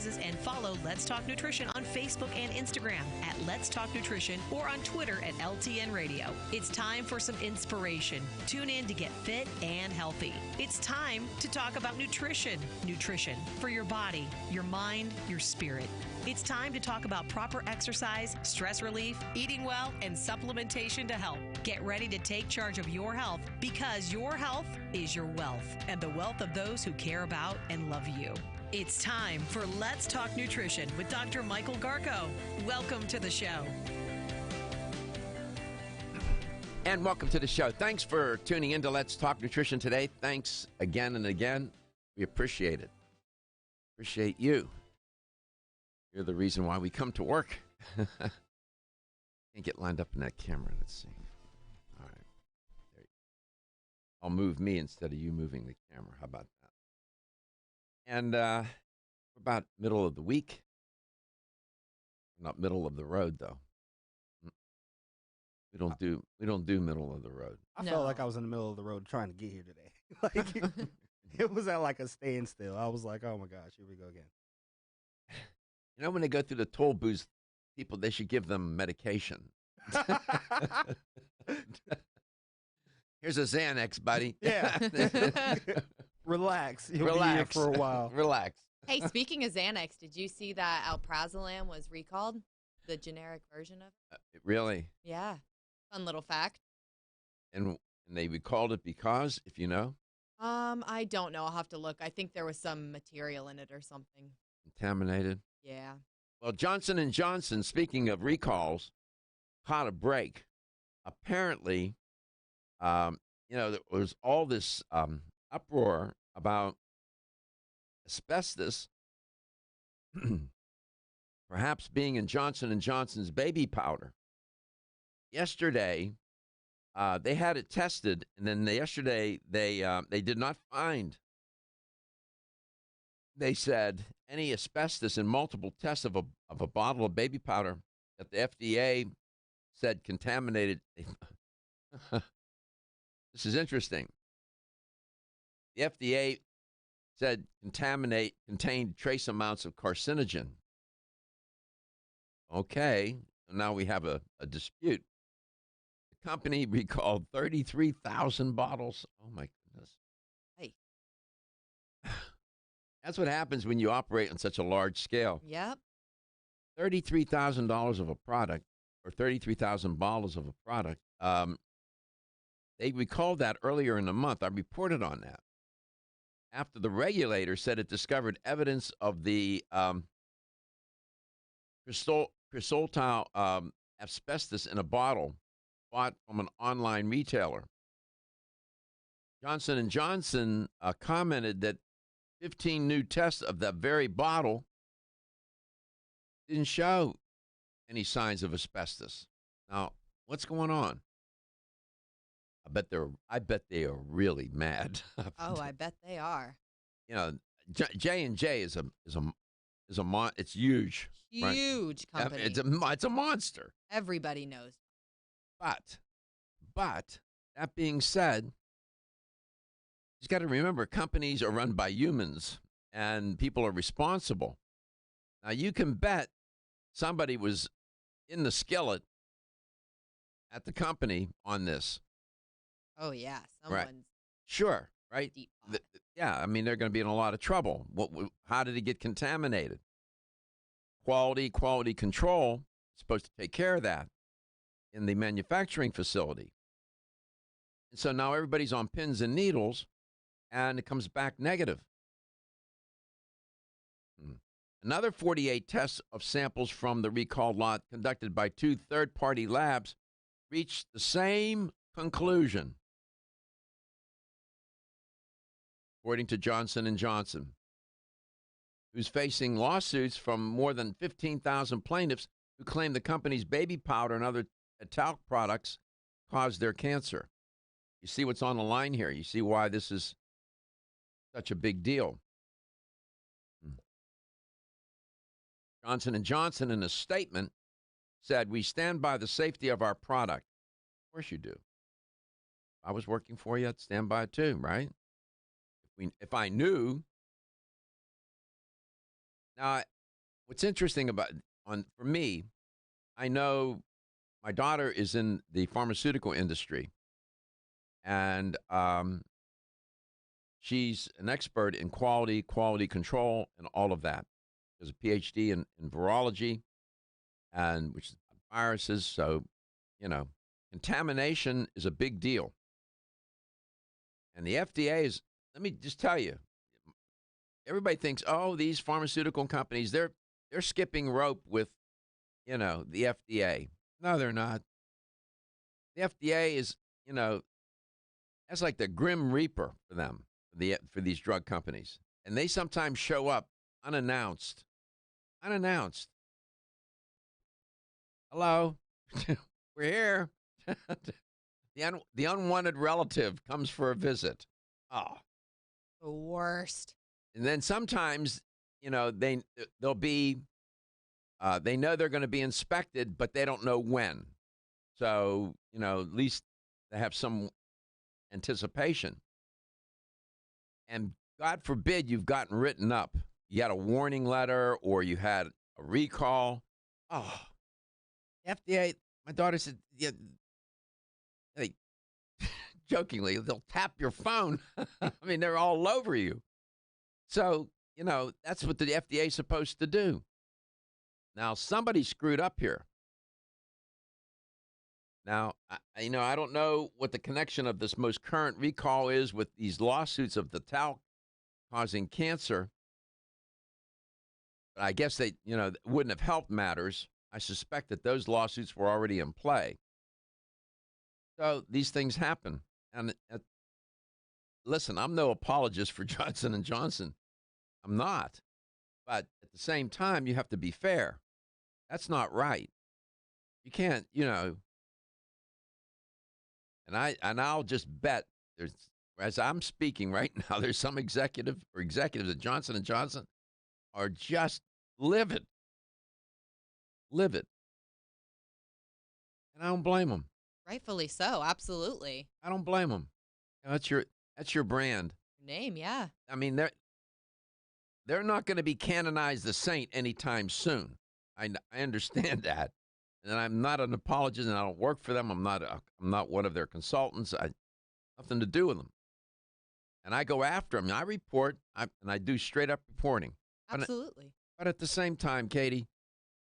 exercises, and follow Let's Talk Nutrition on Facebook and Instagram at Let's Talk Nutrition or on Twitter at LTN Radio. It's time for some inspiration. Tune in to get fit and healthy. It's time to talk about nutrition. Nutrition for your body, your mind, your spirit. It's time to talk about proper exercise, stress relief, eating well, and supplementation to help. Get ready to take charge of your health because your health is your wealth and the wealth of those who care about and love you. It's time for Let's Talk Nutrition with Dr. Michael Garko. Welcome to the show. And welcome to the show. Thanks for tuning in to Let's Talk Nutrition today. Thanks again and again. We appreciate it. Appreciate you. You're the reason why we come to work. Can't get lined up in that camera. Let's see. All right. There you go. I'll move me instead of you moving the camera. How about that? And we're about middle of the week. Not middle of the road, though. We don't do middle of the road. I felt like I was in the middle of the road trying to get here today. Like it was at like a standstill. I was like, oh my gosh, here we go again. You know, when they go through the toll booths, people, they should give them medication. Here's a Xanax, buddy. Yeah. Relax. You'll be here Relax. for a while. Relax. Hey, speaking of Xanax, did you see that alprazolam was recalled? The generic version of it? Really? Yeah. Fun little fact. And they recalled it because, if you know? I don't know. I'll have to look. I think there was some material in it or something. Contaminated? Yeah. Well, Johnson & Johnson, speaking of recalls, caught a break. Apparently, there was all this uproar about asbestos perhaps being in Johnson & Johnson's baby powder. Yesterday, they had it tested, and then yesterday they did not find, they said, any asbestos in multiple tests of a bottle of baby powder that the FDA said contaminated. This is interesting. The FDA said contained trace amounts of carcinogen. Okay, now we have a dispute. The company recalled 33,000 bottles. Oh, my goodness. Hey. That's what happens when you operate on such a large scale. Yep. $33,000 of a product, or 33,000 bottles of a product. They recalled that earlier in the month. I reported on that. After the regulator said it discovered evidence of the chrysotile asbestos in a bottle bought from an online retailer. Johnson & Johnson commented that 15 new tests of that very bottle didn't show any signs of asbestos. Now, what's going on? I bet they are really mad. Oh, I bet they are. You know, J&J is it's huge. Huge right? company. It's a monster. Everybody knows. But that being said, you've got to remember companies are run by humans and people are responsible. Now you can bet somebody was in the skillet at the company on this. Oh yeah, Right. someone's Sure, right? deep pot. Yeah, I mean, they're going to be in a lot of trouble. How did it get contaminated? Quality control is supposed to take care of that in the manufacturing facility. And so now everybody's on pins and needles, and it comes back negative. Another 48 tests of samples from the recalled lot conducted by 2 third-party labs reached the same conclusion, according to Johnson & Johnson, who's facing lawsuits from more than 15,000 plaintiffs who claim the company's baby powder and other talc products caused their cancer. You see what's on the line here. You see why this is such a big deal. Johnson & Johnson, in a statement, said, "We stand by the safety of our product." Of course you do. If I was working for you, I'd stand by it too, right? If I knew. Now, what's interesting for me, I know my daughter is in the pharmaceutical industry, and she's an expert in quality control, and all of that. She has a PhD in virology, and which is viruses. So, contamination is a big deal. And the FDA is, let me just tell you, everybody thinks, oh, these pharmaceutical companies, they're skipping rope with, the FDA. No, they're not. The FDA is, that's like the grim reaper for them, for these drug companies. And they sometimes show up unannounced. Unannounced. Hello, we're here. The unwanted relative comes for a visit. Oh, The worst. and then sometimes, they'll be, they know they're going to be inspected, but they don't know when. So, at least they have some anticipation. And God forbid you've gotten written up. You had a warning letter or you had a recall. Oh, FDA, my daughter said, yeah, they, jokingly, they'll tap your phone. I mean, they're all over you. So, that's what the FDA is supposed to do. Now, somebody screwed up here. Now, I don't know what the connection of this most current recall is with these lawsuits of the talc causing cancer. But I guess they, wouldn't have helped matters. I suspect that those lawsuits were already in play. So these things happen. And listen, I'm no apologist for Johnson & Johnson. I'm not. But at the same time, you have to be fair. That's not right. You can't, and I'll just bet as I'm speaking right now, there's some executives at Johnson & Johnson are just livid. Livid. And I don't blame them. Rightfully so. Absolutely. I don't blame them. That's your brand. Name, yeah. I mean, they're not going to be canonized the saint anytime soon. I understand that. And I'm not an apologist, and I don't work for them. I'm not one of their consultants. Nothing to do with them. And I go after them. I report, and I do straight up reporting. Absolutely. But at the same time, Katie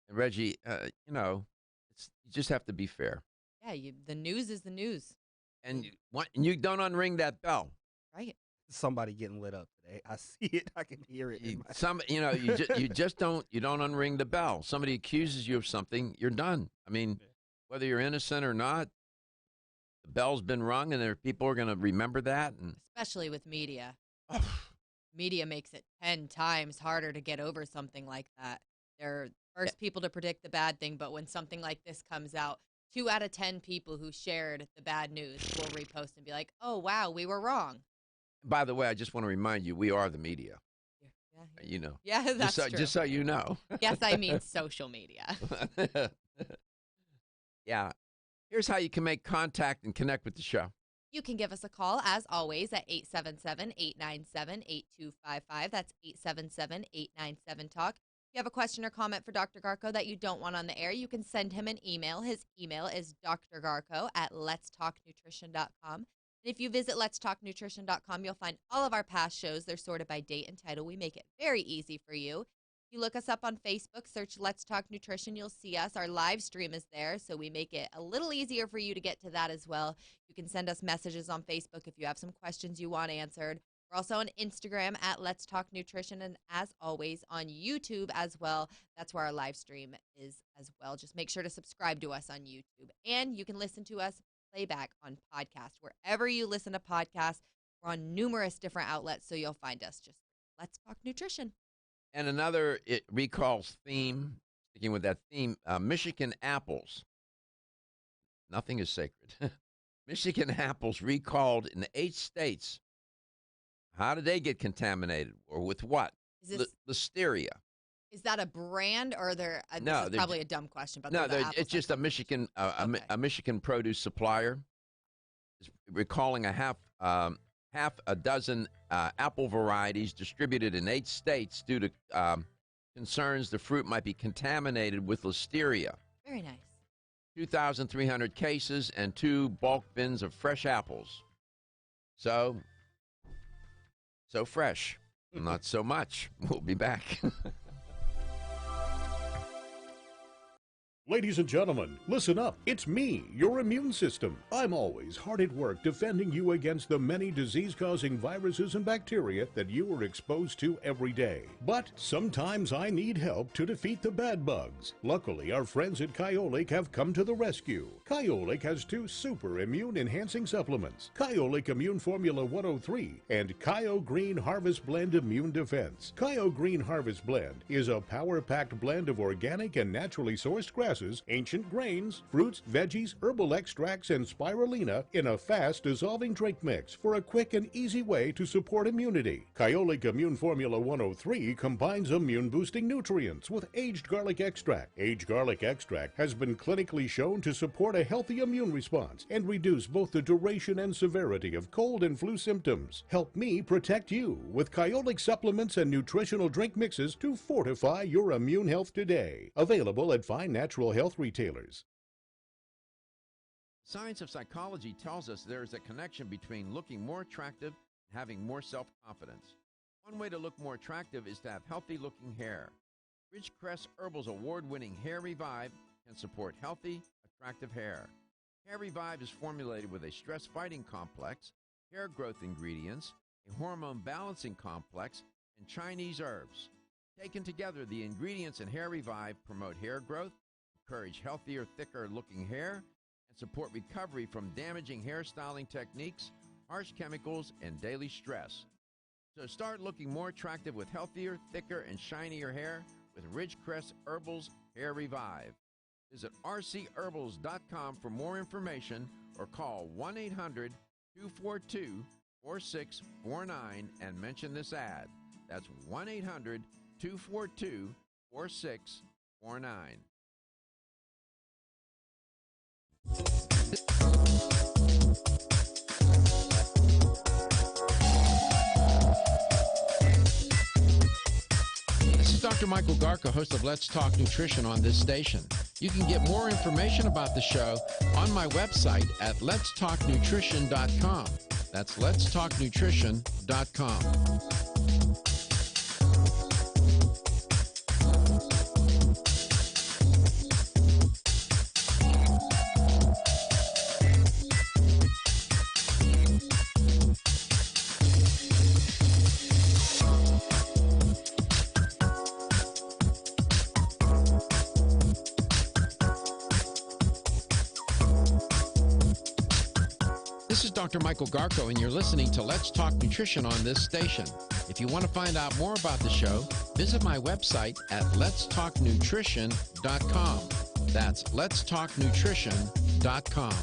and Reggie, you just have to be fair. Yeah, the news is the news. And you don't unring that bell. Right. Somebody getting lit up today. I see it. I can hear it. You just don't unring the bell. Somebody accuses you of something, you're done. I mean, whether you're innocent or not, the bell's been rung, and people are going to remember that. And especially with media. Media makes it 10 times harder to get over something like that. They're first people to predict the bad thing, but when something like this comes out, 2 out of 10 people who shared the bad news will repost and be like, "Oh, wow, we were wrong." By the way, I just want to remind you, we are the media. Yeah. Yeah, that's true. Just so you know. Yes, I mean social media. Yeah. Here's how you can make contact and connect with the show. You can give us a call, as always, at 877-897-8255. That's 877-897-TALK. If you have a question or comment for Dr. Garko that you don't want on the air, you can send him an email. His email is drgarko@letstalknutrition.com. And if you visit letstalknutrition.com, you'll find all of our past shows. They're sorted by date and title. We make it very easy for you. If you look us up on Facebook, search Let's Talk Nutrition, you'll see us. Our live stream is there, so we make it a little easier for you to get to that as well. You can send us messages on Facebook if you have some questions you want answered. We're also on Instagram at Let's Talk Nutrition, and as always, on YouTube as well. That's where our live stream is as well. Just make sure to subscribe to us on YouTube. And you can listen to us playback on podcast. Wherever you listen to podcasts, we're on numerous different outlets, so you'll find us. Just Let's Talk Nutrition. And another recalls theme, sticking with that theme, Michigan apples. Nothing is sacred. Michigan apples recalled in 8 states. How did they get contaminated, or with what? Listeria. Is that a brand, or this is probably a dumb question, but it's just a Michigan a Michigan produce supplier is recalling a half a dozen apple varieties distributed in 8 states due to concerns the fruit might be contaminated with listeria. Very nice. 2,300 cases and 2 bulk bins of fresh apples. So fresh. Not so much. We'll be back. Ladies and gentlemen, listen up. It's me, your immune system. I'm always hard at work defending you against the many disease-causing viruses and bacteria that you are exposed to every day. But sometimes I need help to defeat the bad bugs. Luckily, our friends at Kyolic have come to the rescue. Kyolic has 2 super immune-enhancing supplements, Kyolic Immune Formula 103 and Kyo Green Harvest Blend Immune Defense. Kyo Green Harvest Blend is a power-packed blend of organic and naturally sourced grasses, ancient grains, fruits, veggies, herbal extracts, and spirulina in a fast-dissolving drink mix for a quick and easy way to support immunity. Kyolic Immune Formula 103 combines immune-boosting nutrients with aged garlic extract. Aged garlic extract has been clinically shown to support a healthy immune response and reduce both the duration and severity of cold and flu symptoms. Help me protect you with Kyolic supplements and nutritional drink mixes to fortify your immune health today. Available at fine natural health retailers. Science of psychology tells us there is a connection between looking more attractive and having more self-confidence. One way to look more attractive is to have healthy-looking hair. Ridgecrest Herbal's award-winning Hair Revive can support healthy, attractive hair. Hair Revive is formulated with a stress-fighting complex, hair growth ingredients, a hormone balancing complex, and Chinese herbs. Taken together, the ingredients in Hair Revive promote hair growth, encourage healthier, thicker-looking hair, and support recovery from damaging hairstyling techniques, harsh chemicals, and daily stress. So start looking more attractive with healthier, thicker, and shinier hair with Ridgecrest Herbal's Hair Revive. Visit rcherbals.com for more information or call 1-800-242-4649 and mention this ad. That's 1-800-242-4649. This is Dr. Michael Garko, host of Let's Talk Nutrition on this station. You can get more information about the show on my website at letstalknutrition.com. That's letstalknutrition.com. This is Dr. Michael Garko, and you're listening to Let's Talk Nutrition on this station. If you want to find out more about the show, visit my website at letstalknutrition.com. That's letstalknutrition.com.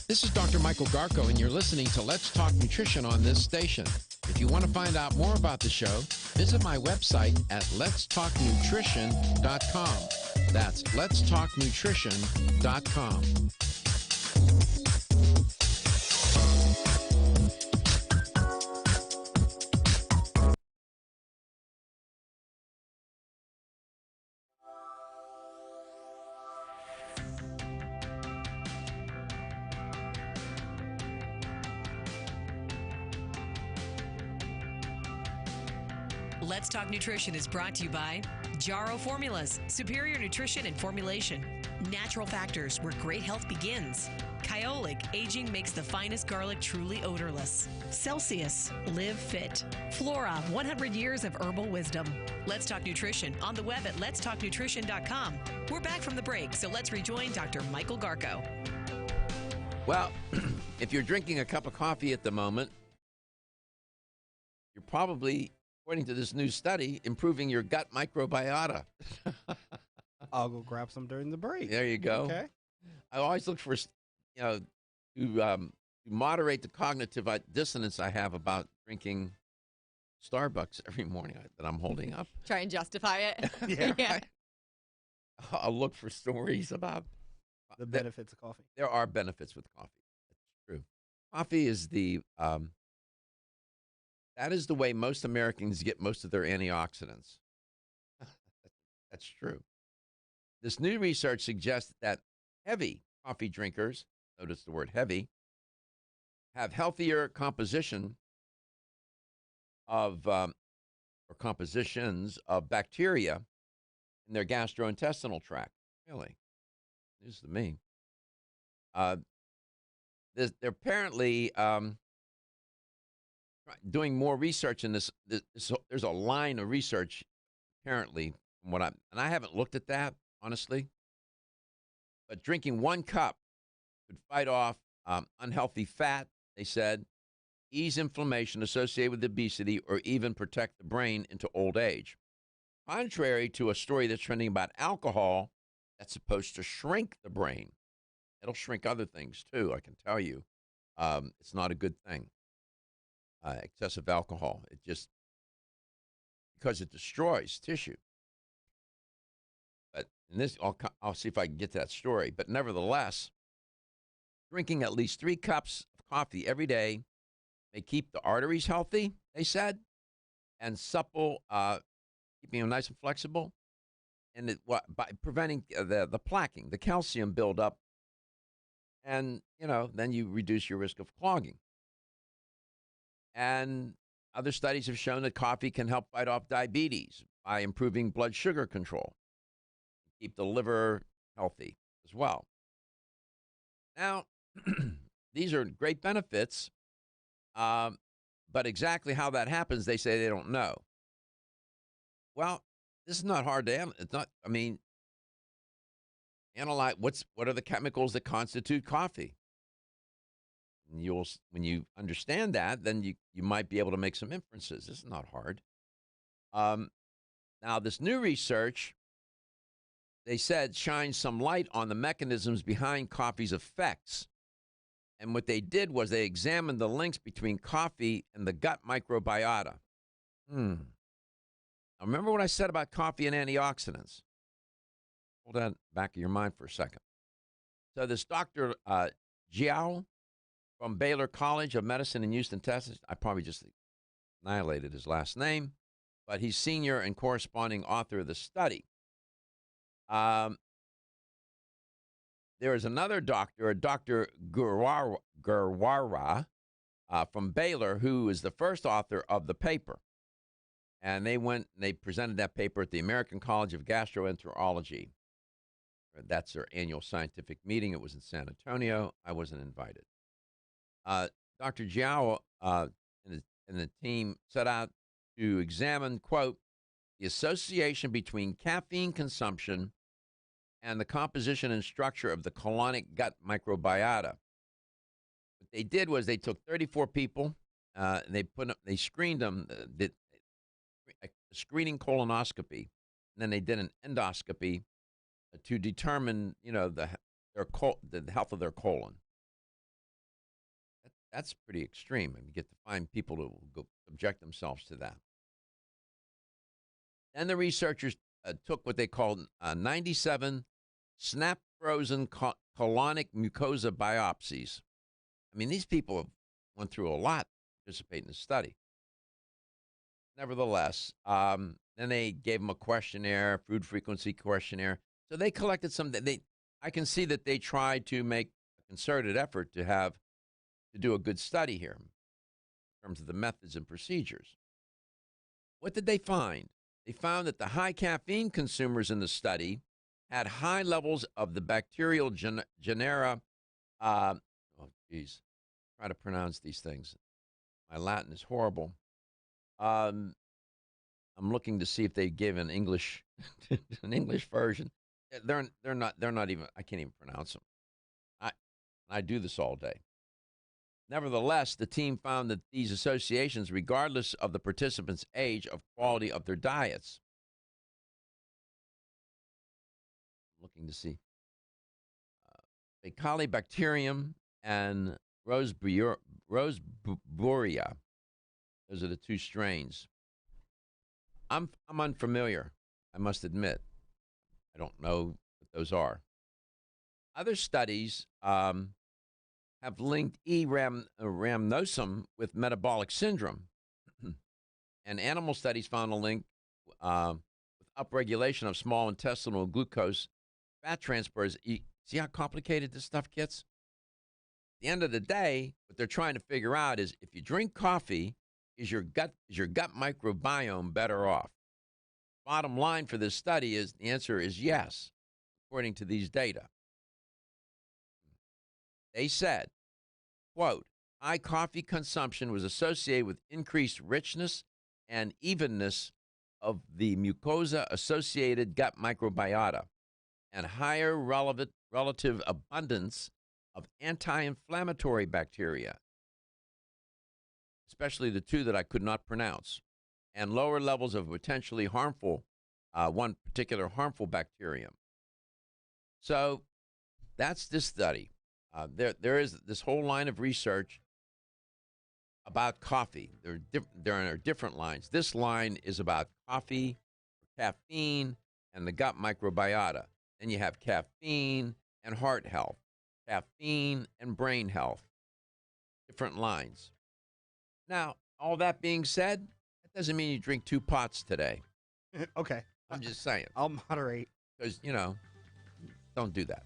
This is Dr. Michael Garko, and you're listening to Let's Talk Nutrition on this station. If you want to find out more about the show, visit my website at letstalknutrition.com. That's letstalknutrition.com. Let's Talk Nutrition is brought to you by Jarrow Formulas, superior nutrition and formulation. Natural Factors, where great health begins. Kyolic, aging makes the finest garlic truly odorless. Celsius, live fit. Flora, 100 years of herbal wisdom. Let's Talk Nutrition on the web at letstalknutrition.com. We're back from the break, so let's rejoin Dr. Michael Garko. Well, if you're drinking a cup of coffee at the moment, you're probably, according to this new study, improving your gut microbiota. I'll go grab some during the break. There you go. Okay. I always look for, to moderate the cognitive dissonance I have about drinking Starbucks every morning that I'm holding up. Try and justify it. Yeah. I'll look for stories about The benefits of coffee. There are benefits with coffee. That's true. Coffee is that is the way most Americans get most of their antioxidants. That's true. This new research suggests that heavy coffee drinkers, notice the word heavy, have healthier composition of or compositions of bacteria in their gastrointestinal tract. Really, news to me. They're apparently doing more research in this. There's a line of research apparently from what I haven't looked at that honestly, but drinking 1 cup could fight off unhealthy fat. They said, ease inflammation associated with obesity, or even protect the brain into old age. Contrary to a story that's trending about alcohol, that's supposed to shrink the brain. It'll shrink other things too, I can tell you. It's not a good thing. Excessive alcohol. It just, because it destroys tissue. But in this, I'll see if I can get that story. But nevertheless, drinking at least 3 cups of coffee every day may keep the arteries healthy, they said, and supple, keeping them nice and flexible, and by preventing the plaquing, the calcium buildup, and then you reduce your risk of clogging. And other studies have shown that coffee can help fight off diabetes by improving blood sugar control, keep the liver healthy as well. Now, these are great benefits, but exactly how that happens, they say they don't know. Well, this is not hard to analyze. It's not. I mean, analyze what are the chemicals that constitute coffee. And when you understand that, then you might be able to make some inferences. This is not hard. Now, this new research, they said, shines some light on the mechanisms behind coffee's effects. And what they did was they examined the links between coffee and the gut microbiota. Now, remember what I said about coffee and antioxidants? Hold that back of your mind for a second. So this Dr. Jiao from Baylor College of Medicine in Houston, Texas, I probably just annihilated his last name, but he's senior and corresponding author of the study. There is another doctor, Dr. Gurwara from Baylor, who is the first author of the paper. And they presented that paper at the American College of Gastroenterology. That's their annual scientific meeting. It was in San Antonio. I wasn't invited. Dr. Jiao and the team set out to examine, quote, the association between caffeine consumption and the composition and structure of the colonic gut microbiota. What they did was they took 34 people, and they screened them, did a screening colonoscopy, and then they did an endoscopy to determine, the health of their colon. That's pretty extreme, and you get to find people who go subject themselves to that. Then the researchers took what they called 97 snap-frozen colonic mucosa biopsies. I mean, these people have went through a lot to participate in the study. Nevertheless, then they gave them a questionnaire, food frequency questionnaire. So they collected some. I can see that they tried to make a concerted effort to do a good study here in terms of the methods and procedures. What did they find? They found that the high caffeine consumers in the study had high levels of the bacterial genera. Try to pronounce these things. My Latin is horrible. I'm looking to see if they give an English version. They're not even. I can't even pronounce them. I do this all day. Nevertheless, the team found that these associations, regardless of the participants' age, of quality of their diets. Looking to see. Faecalibacterium and Roseburia. Those are the two strains. I'm unfamiliar, I must admit. I don't know what those are. Other studies have linked rhamnosum with metabolic syndrome. And animal studies found a link with upregulation of small intestinal glucose fat transporters. See how complicated this stuff gets? At the end of the day, what they're trying to figure out is if you drink coffee, is your gut microbiome better off? Bottom line for this study is the answer is yes, according to these data. They said, quote, high coffee consumption was associated with increased richness and evenness of the mucosa-associated gut microbiota and higher relative abundance of anti-inflammatory bacteria, especially the two that I could not pronounce, and lower levels of potentially harmful, one particular harmful bacterium. So that's this study. There is this whole line of research about coffee. There are different lines. This line is about coffee, caffeine, and the gut microbiota. Then you have caffeine and heart health, caffeine and brain health. Different lines. Now, all that being said, that doesn't mean you drink 2 pots today. Okay. I'm just saying. I'll moderate. Because, don't do that.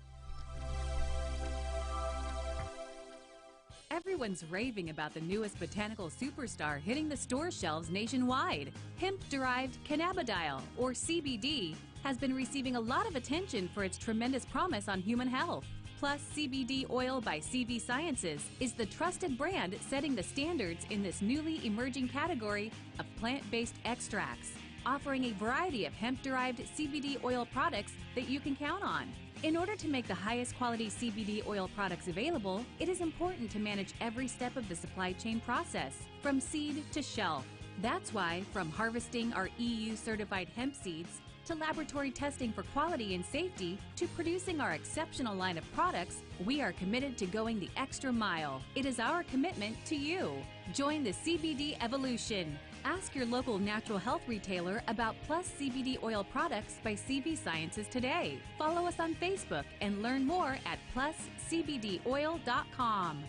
Everyone's raving about the newest botanical superstar hitting the store shelves nationwide. Hemp-derived cannabidiol, or CBD, has been receiving a lot of attention for its tremendous promise on human health. Plus, CBD Oil by CV Sciences is the trusted brand setting the standards in this newly emerging category of plant-based extracts, offering a variety of hemp-derived CBD oil products that you can count on. In order to make the highest quality CBD oil products available, it is important to manage every step of the supply chain process, from seed to shelf. That's why, from harvesting our EU-certified hemp seeds, to laboratory testing for quality and safety, to producing our exceptional line of products, we are committed to going the extra mile. It is our commitment to you. Join the CBD evolution. Ask your local natural health retailer about Plus CBD oil products by CV Sciences today. Follow us on Facebook and learn more at pluscbdoil.com.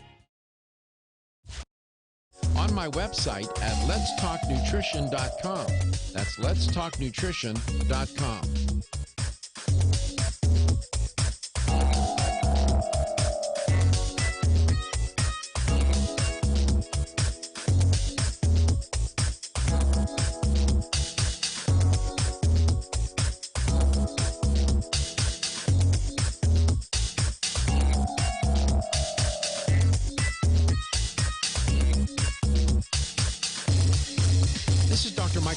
On my website at letstalknutrition.com. That's letstalknutrition.com.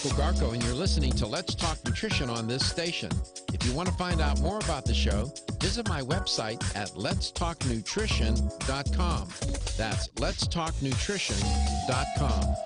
Garko, and you're listening to Let's Talk Nutrition on this station. If you want to find out more about the show, visit my website at letstalknutrition.com. That's letstalknutrition.com.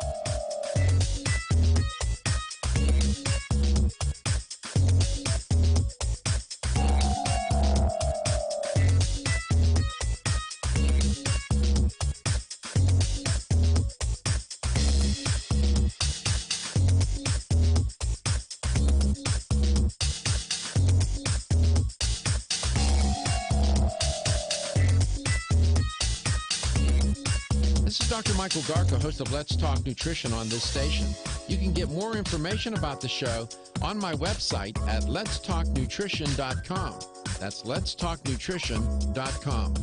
Dr. Michael Garko, host of Let's Talk Nutrition on this station. You can get more information about the show on my website at letstalknutrition.com. That's letstalknutrition.com.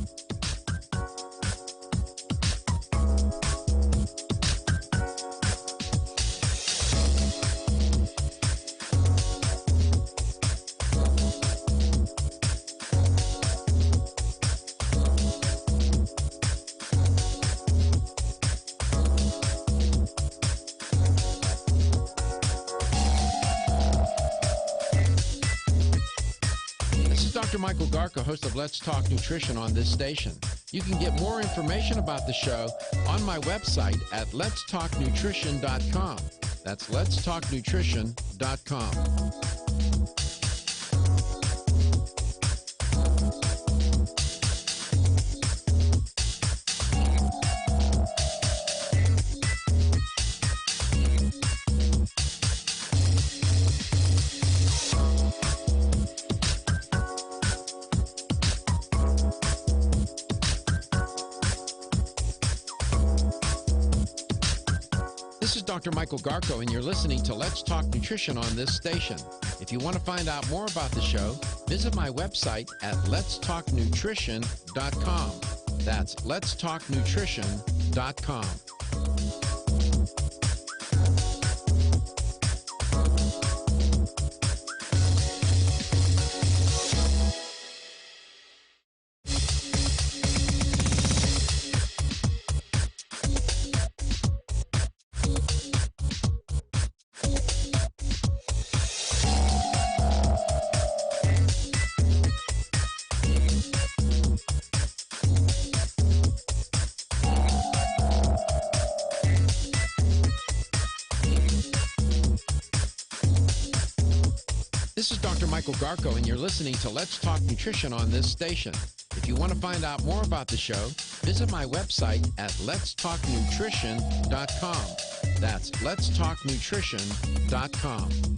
Dr. Michael Garko, host of Let's Talk Nutrition on this station. You can get more information about the show on my website at letstalknutrition.com. That's letstalknutrition.com. This is Dr. Michael Garko, and you're listening to Let's Talk Nutrition on this station. If you want to find out more about the show, visit my website at letstalknutrition.com. That's letstalknutrition.com. This is Dr. Michael Garko, and you're listening to Let's Talk Nutrition on this station. If you want to find out more about the show, visit my website at letstalknutrition.com. That's letstalknutrition.com.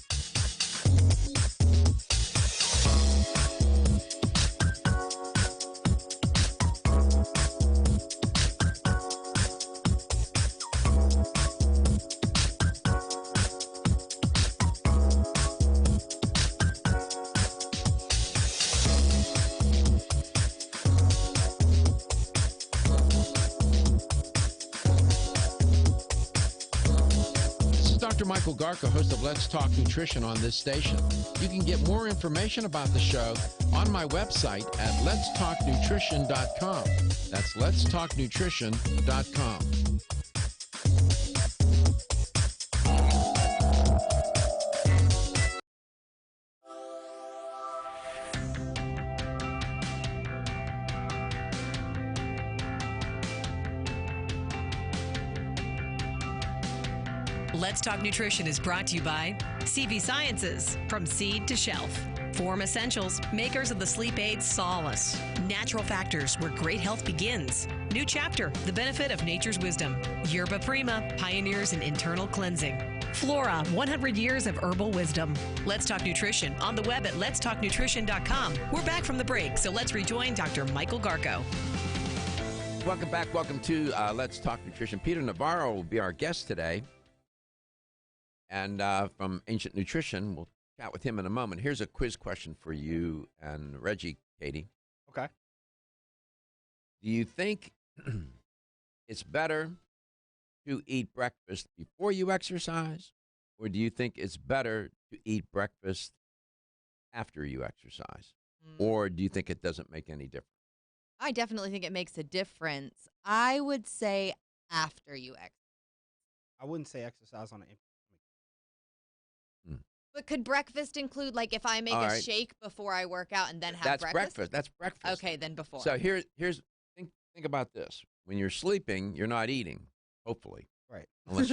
Dr. Michael Garko, host of Let's Talk Nutrition on this station. You can get more information about the show on my website at letstalknutrition.com. That's letstalknutrition.com. Let's Talk Nutrition is brought to you by CV Sciences, from seed to shelf. Form Essentials, makers of the sleep aid Solace. Natural Factors, where great health begins. New Chapter, the benefit of nature's wisdom. Yerba Prima, pioneers in internal cleansing. Flora, 100 years of herbal wisdom. Let's Talk Nutrition on the web at letstalknutrition.com. We're back from the break, so let's rejoin Dr. Michael Garko. Welcome back. Welcome to Let's Talk Nutrition. Peter Navarro will be our guest today. And from Ancient Nutrition, we'll chat with him in a moment. Here's a quiz question for you and Reggie, Katie. Okay. Do you think it's better to eat breakfast before you exercise, or do you think it's better to eat breakfast after you exercise? Or do you think it doesn't make any difference? I definitely think it makes a difference. I would say after you exercise. I wouldn't say exercise on an empty. But could breakfast include, like, if I make a shake before I work out and then have breakfast? That's breakfast. Okay, then before. So here's think about this. When you're sleeping, you're not eating, hopefully. Right. Unless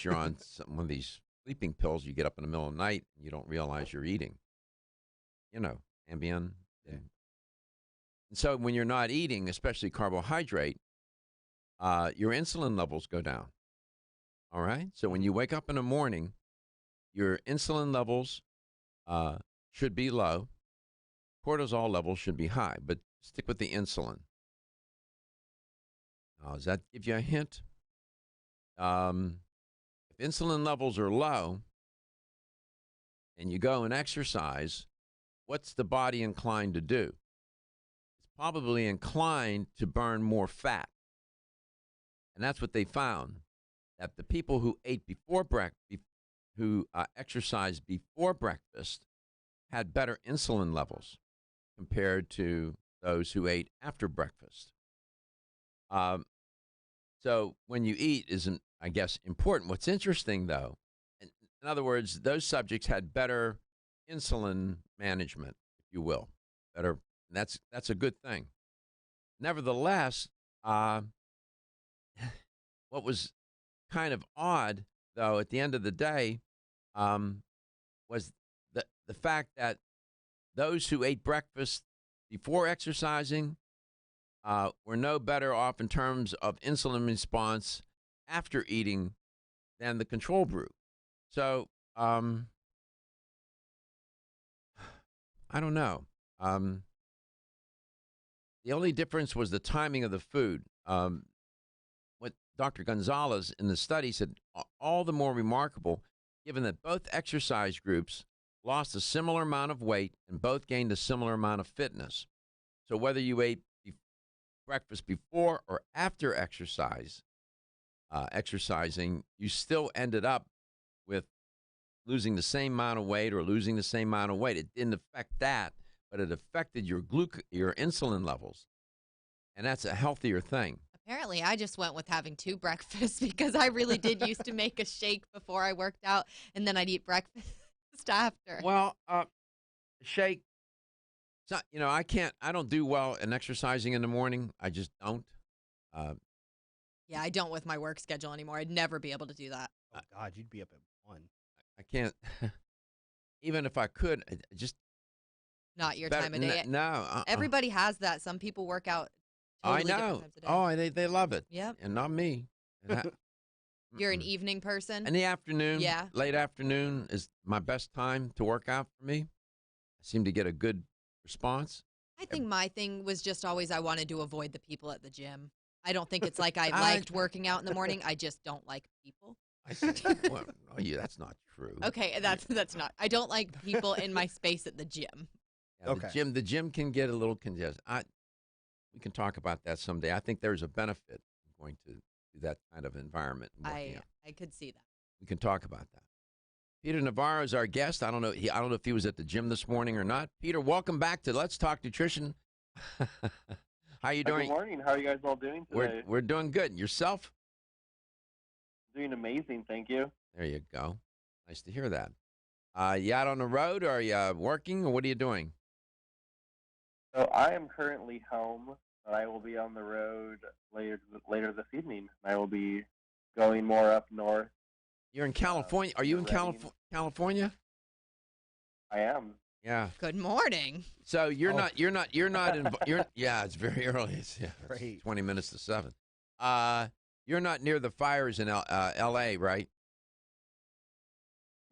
you're on one of these sleeping pills, you get up in the middle of the night and you don't realize you're eating. You know, Ambien. Yeah. And so when you're not eating, especially carbohydrate, your insulin levels go down. All right? So when you wake up in the morning, your insulin levels should be low. Cortisol levels should be high, but stick with the insulin. Now, does that give you a hint? If insulin levels are low and you go and exercise, what's the body inclined to do? It's probably inclined to burn more fat. And that's what they found, that the people who ate before breakfast, who exercised before breakfast, had better insulin levels compared to those who ate after breakfast. So when you eat isn't, I guess, important. What's interesting, though, in other words, those subjects had better insulin management, if you will. Better. That's a good thing. nevertheless, what was kind of odd, though, at the end of the day, was the fact that those who ate breakfast before exercising were no better off in terms of insulin response after eating than the control group. So, I don't know. The only difference was the timing of the food. What Dr. Gonzalez in the study said, all the more remarkable, given that both exercise groups lost a similar amount of weight and both gained a similar amount of fitness. So whether you ate breakfast before or after exercising, you still ended up with losing the same amount of weight or losing the same amount of weight. It didn't affect that, but it affected your insulin levels, and that's a healthier thing. Apparently, I just went with having 2 breakfasts because I really did used to make a shake before I worked out, and then I'd eat breakfast after. Well, shake. It's not, I don't do well in exercising in the morning. I just don't. Yeah, I don't with my work schedule anymore. I'd never be able to do that. Oh God, you'd be up at 1. I can't. Even if I could, I just Not your time of day. No. Everybody has that. Some people work out I totally know. different times of day. Oh, they love it. Yep. And not me. You're an evening person? In the afternoon. Yeah. Late afternoon is my best time to work out for me. I seem to get a good response. I think my thing was just always I wanted to avoid the people at the gym. I don't think it's like I liked working out in the morning. I just don't like people. Well, no, that's not true. Okay, that's not. I don't like people in my space at the gym. Yeah, Okay. The gym can get a little congested. We can talk about that someday. I think there's a benefit in going to that kind of environment. And working out. I could see that. We can talk about that. Peter Navarro is our guest. I don't know if he was at the gym this morning or not. Peter, welcome back to Let's Talk Nutrition. How you doing? Good morning. How are you guys all doing today? We're doing good. Yourself? Doing amazing, thank you. There you go. Nice to hear that. You out on the road, or are you working, or what are you doing? So I am currently home, but I will be on the road later this evening. I will be going more up north. You're in California. Are you in California? I am. Yeah. Good morning. So you're not yeah, it's very early. It's 20 minutes to 7. You're not near the fires in L.A., right?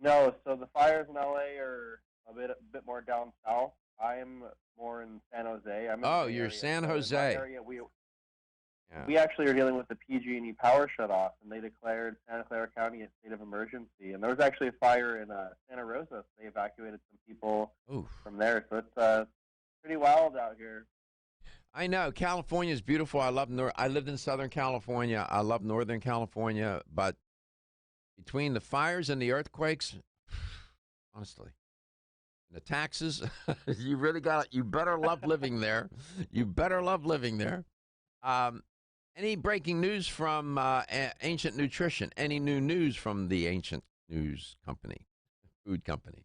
No, so the fires in L.A. are a bit more down south. I'm more in San Jose. You're San Jose. In my area, we actually are dealing with the PG&E power shutoff, and they declared Santa Clara County a state of emergency. And there was actually a fire in Santa Rosa. So they evacuated some people from there. So it's pretty wild out here. I know. California is beautiful. I lived in Southern California. I love Northern California. But between the fires and the earthquakes, honestly, and the taxes, you better love living there. You better love living there. Any breaking news from Ancient Nutrition? Any new news from the Ancient News Company, food company?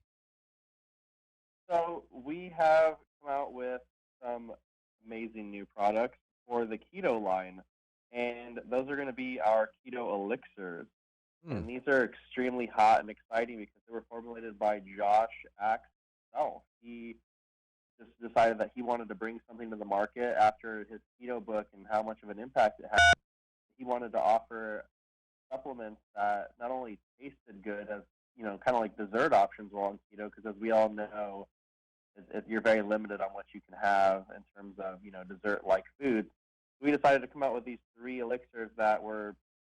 So we have come out with some amazing new products for the Keto line, and those are going to be our Keto elixirs. And these are extremely hot and exciting because they were formulated by Josh Axe himself. He just decided that he wanted to bring something to the market after his keto book and how much of an impact it had. He wanted to offer supplements that not only tasted good as, kind of like dessert options while on keto, because as we all know, you're very limited on what you can have in terms of, dessert-like foods. We decided to come out with these 3 elixirs that were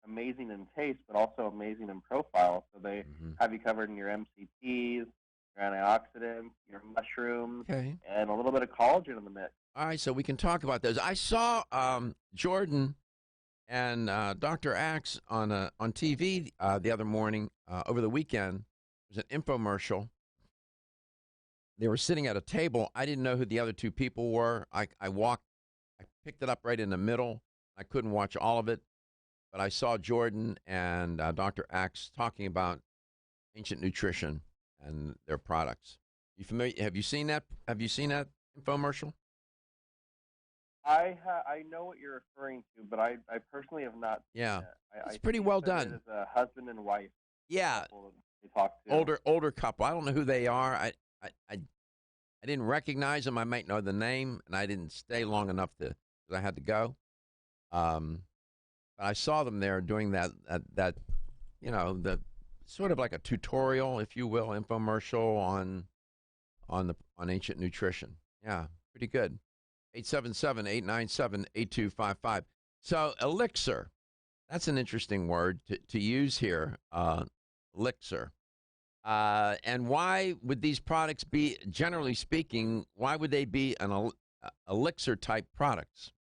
amazing in taste, but also amazing in profile. So they have you covered in your MCTs, your antioxidants, your mushrooms, and a little bit of collagen in the mix. All right, so we can talk about those. I saw Jordan and Dr. Axe on TV the other morning over the weekend. It was an infomercial. They were sitting at a table. I didn't know who the other 2 people were. I picked it up right in the middle. I couldn't watch all of it, but I saw Jordan and Dr. Axe talking about Ancient Nutrition and their products. You familiar? Have you seen that? Have you seen that infomercial? I know what you're referring to, but I personally have not seen Yeah. it. It's I pretty think well that done. It is a husband and wife Yeah. couple that they talk to. Older couple. I don't know who they are. I didn't recognize them. I might know the name, and I didn't stay long enough because I had to go. But I saw them there doing that the sort of like a tutorial, if you will, infomercial on ancient nutrition. Yeah, pretty good. 877-897-8255. So elixir, that's an interesting word to use here. Elixir. And why would these products be, generally speaking, why would they be an elixir type products?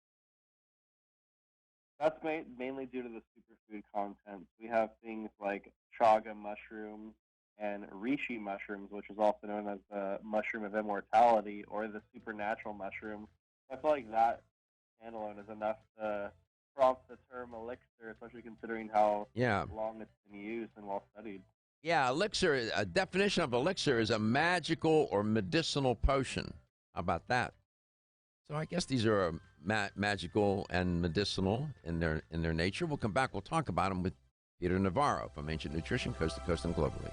That's mainly due to the superfood content. We have things like chaga mushrooms and reishi mushrooms, which is also known as the mushroom of immortality or the supernatural mushroom. I feel like that standalone is enough to prompt the term elixir, especially considering how long it's been used and well studied. Yeah, elixir, a definition of elixir is a magical or medicinal potion. How about that? So I guess these are magical and medicinal in their nature. We'll come back. We'll talk about them with Peter Navarro from Ancient Nutrition, Coast to Coast and globally.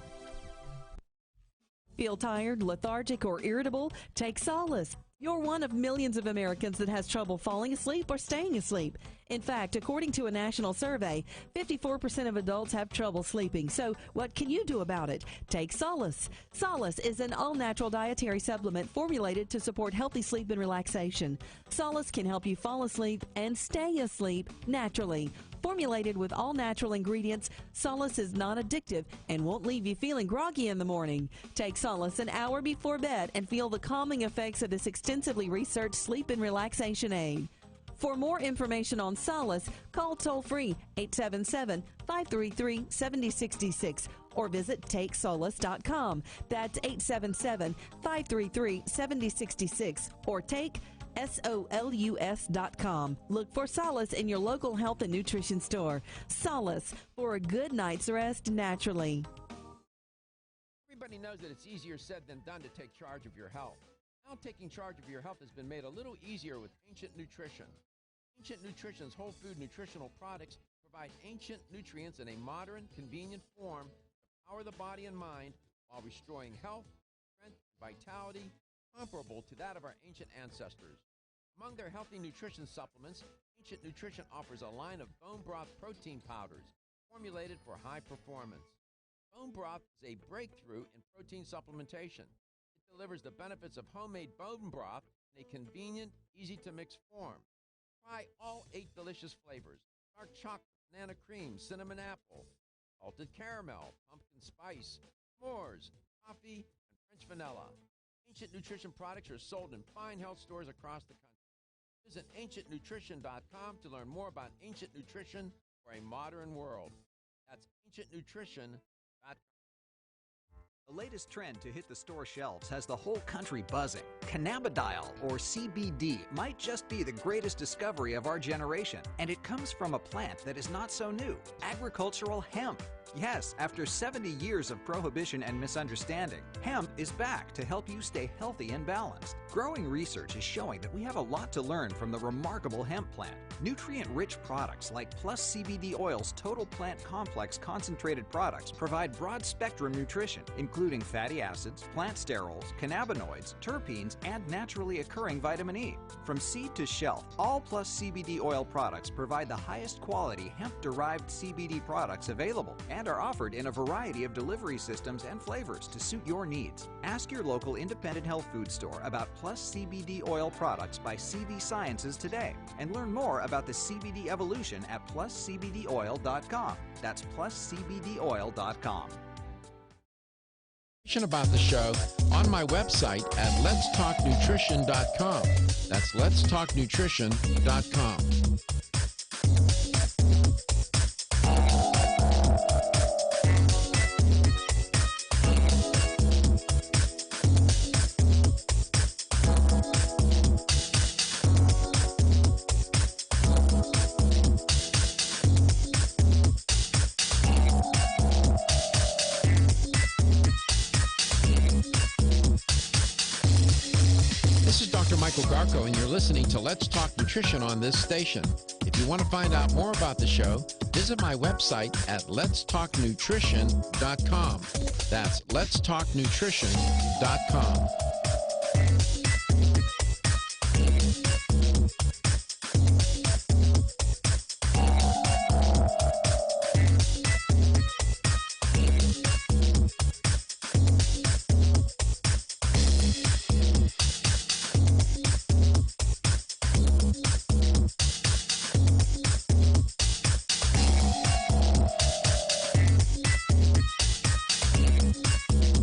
Feel tired, lethargic, or irritable? Take solace. You're one of millions of Americans that has trouble falling asleep or staying asleep. In fact, according to a national survey, 54% of adults have trouble sleeping. So what can you do about it? Take Solace. Solace is an all-natural dietary supplement formulated to support healthy sleep and relaxation. Solace can help you fall asleep and stay asleep naturally. Formulated with all-natural ingredients, Solace is not addictive and won't leave you feeling groggy in the morning. Take Solace an hour before bed and feel the calming effects of this extensively researched sleep and relaxation aid. For more information on Solace, call toll-free 877-533-7066 or visit TakeSolace.com. That's 877-533-7066 or take SOLUS.com. Look for Solace in your local health and nutrition store. Solace, for a good night's rest naturally. Everybody knows that it's easier said than done to take charge of your health. Now taking charge of your health has been made a little easier with Ancient Nutrition. Ancient Nutrition's whole food nutritional products provide ancient nutrients in a modern, convenient form to power the body and mind while restoring health, strength, vitality, comparable to that of our ancient ancestors. Among their healthy nutrition supplements, Ancient Nutrition offers a line of bone broth protein powders formulated for high performance. Bone broth is a breakthrough in protein supplementation. It delivers the benefits of homemade bone broth in a convenient, easy-to-mix form. Try all 8 delicious flavors: dark chocolate, banana cream, cinnamon apple, salted caramel, pumpkin spice, s'mores, coffee, and French vanilla. Ancient Nutrition products are sold in fine health stores across the country. Visit ancientnutrition.com to learn more about ancient nutrition for a modern world. That's ancientnutrition.com. The latest trend to hit the store shelves has the whole country buzzing. Cannabidiol, or CBD, might just be the greatest discovery of our generation, and it comes from a plant that is not so new: agricultural hemp. Yes, after 70 years of prohibition and misunderstanding, hemp is back to help you stay healthy and balanced. Growing research is showing that we have a lot to learn from the remarkable hemp plant. Nutrient-rich products like Plus CBD Oil's Total Plant Complex concentrated products provide broad-spectrum nutrition, including fatty acids, plant sterols, cannabinoids, terpenes, and naturally occurring vitamin E. From seed to shelf, all Plus CBD Oil products provide the highest quality hemp-derived CBD products available and are offered in a variety of delivery systems and flavors to suit your needs. Ask your local independent health food store about Plus CBD Oil products by CV Sciences today and learn more about the CBD evolution at pluscbdoil.com. That's pluscbdoil.com. About the show on my website at letstalknutrition.com. That's letstalknutrition.com. Dr. Michael Garko, and you're listening to Let's Talk Nutrition on this station. If you want to find out more about the show, visit my website at letstalknutrition.com. That's letstalknutrition.com.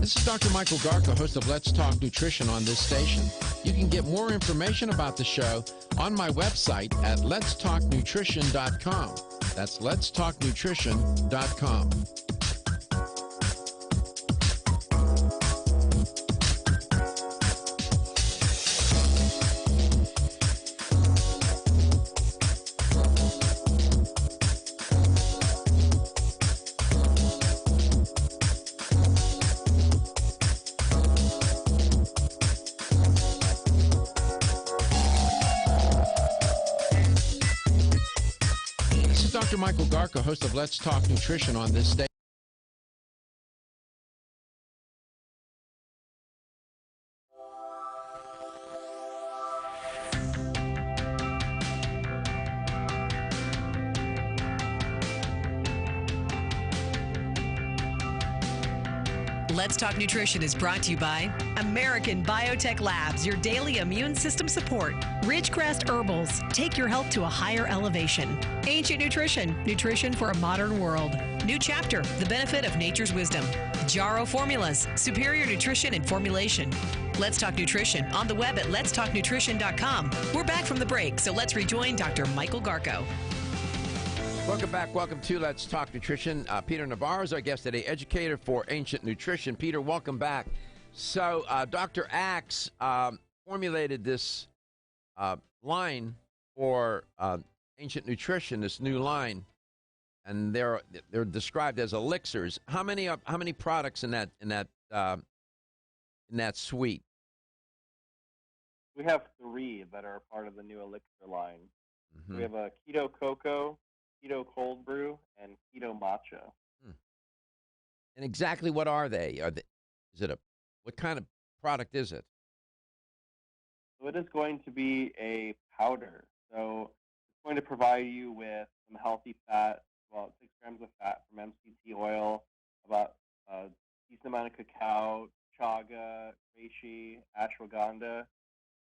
This is Dr. Michael Garko, host of Let's Talk Nutrition on this station. You can get more information about the show on my website at letstalknutrition.com. That's letstalknutrition.com. This is Dr. Michael Garko, host of Let's Talk Nutrition on this station. Let's Talk Nutrition is brought to you by American Biotech Labs, your daily immune system support. Ridgecrest Herbals, take your health to a higher elevation. Ancient Nutrition, nutrition for a modern world. New Chapter, the benefit of nature's wisdom. Jarrow Formulas, superior nutrition and formulation. Let's Talk Nutrition on the web at letstalknutrition.com. We're back from the break, so let's rejoin Dr. Michael Garko. Welcome back. Welcome to Let's Talk Nutrition. Peter Navarro is our guest today, educator for Ancient Nutrition. Peter, welcome back. So Dr. Axe formulated this line for Ancient Nutrition, this new line, and they're described as elixirs. How many products in that suite? We have 3 that are part of the new elixir line. Mm-hmm. We have a Keto Cocoa, Keto Cold Brew, and Keto Matcha. And exactly what are they? What kind of product is it? So it is going to be a powder. So it's going to provide you with some healthy fat, about 6 grams of fat from MCT oil, about a decent amount of cacao, chaga, reishi, ashwagandha,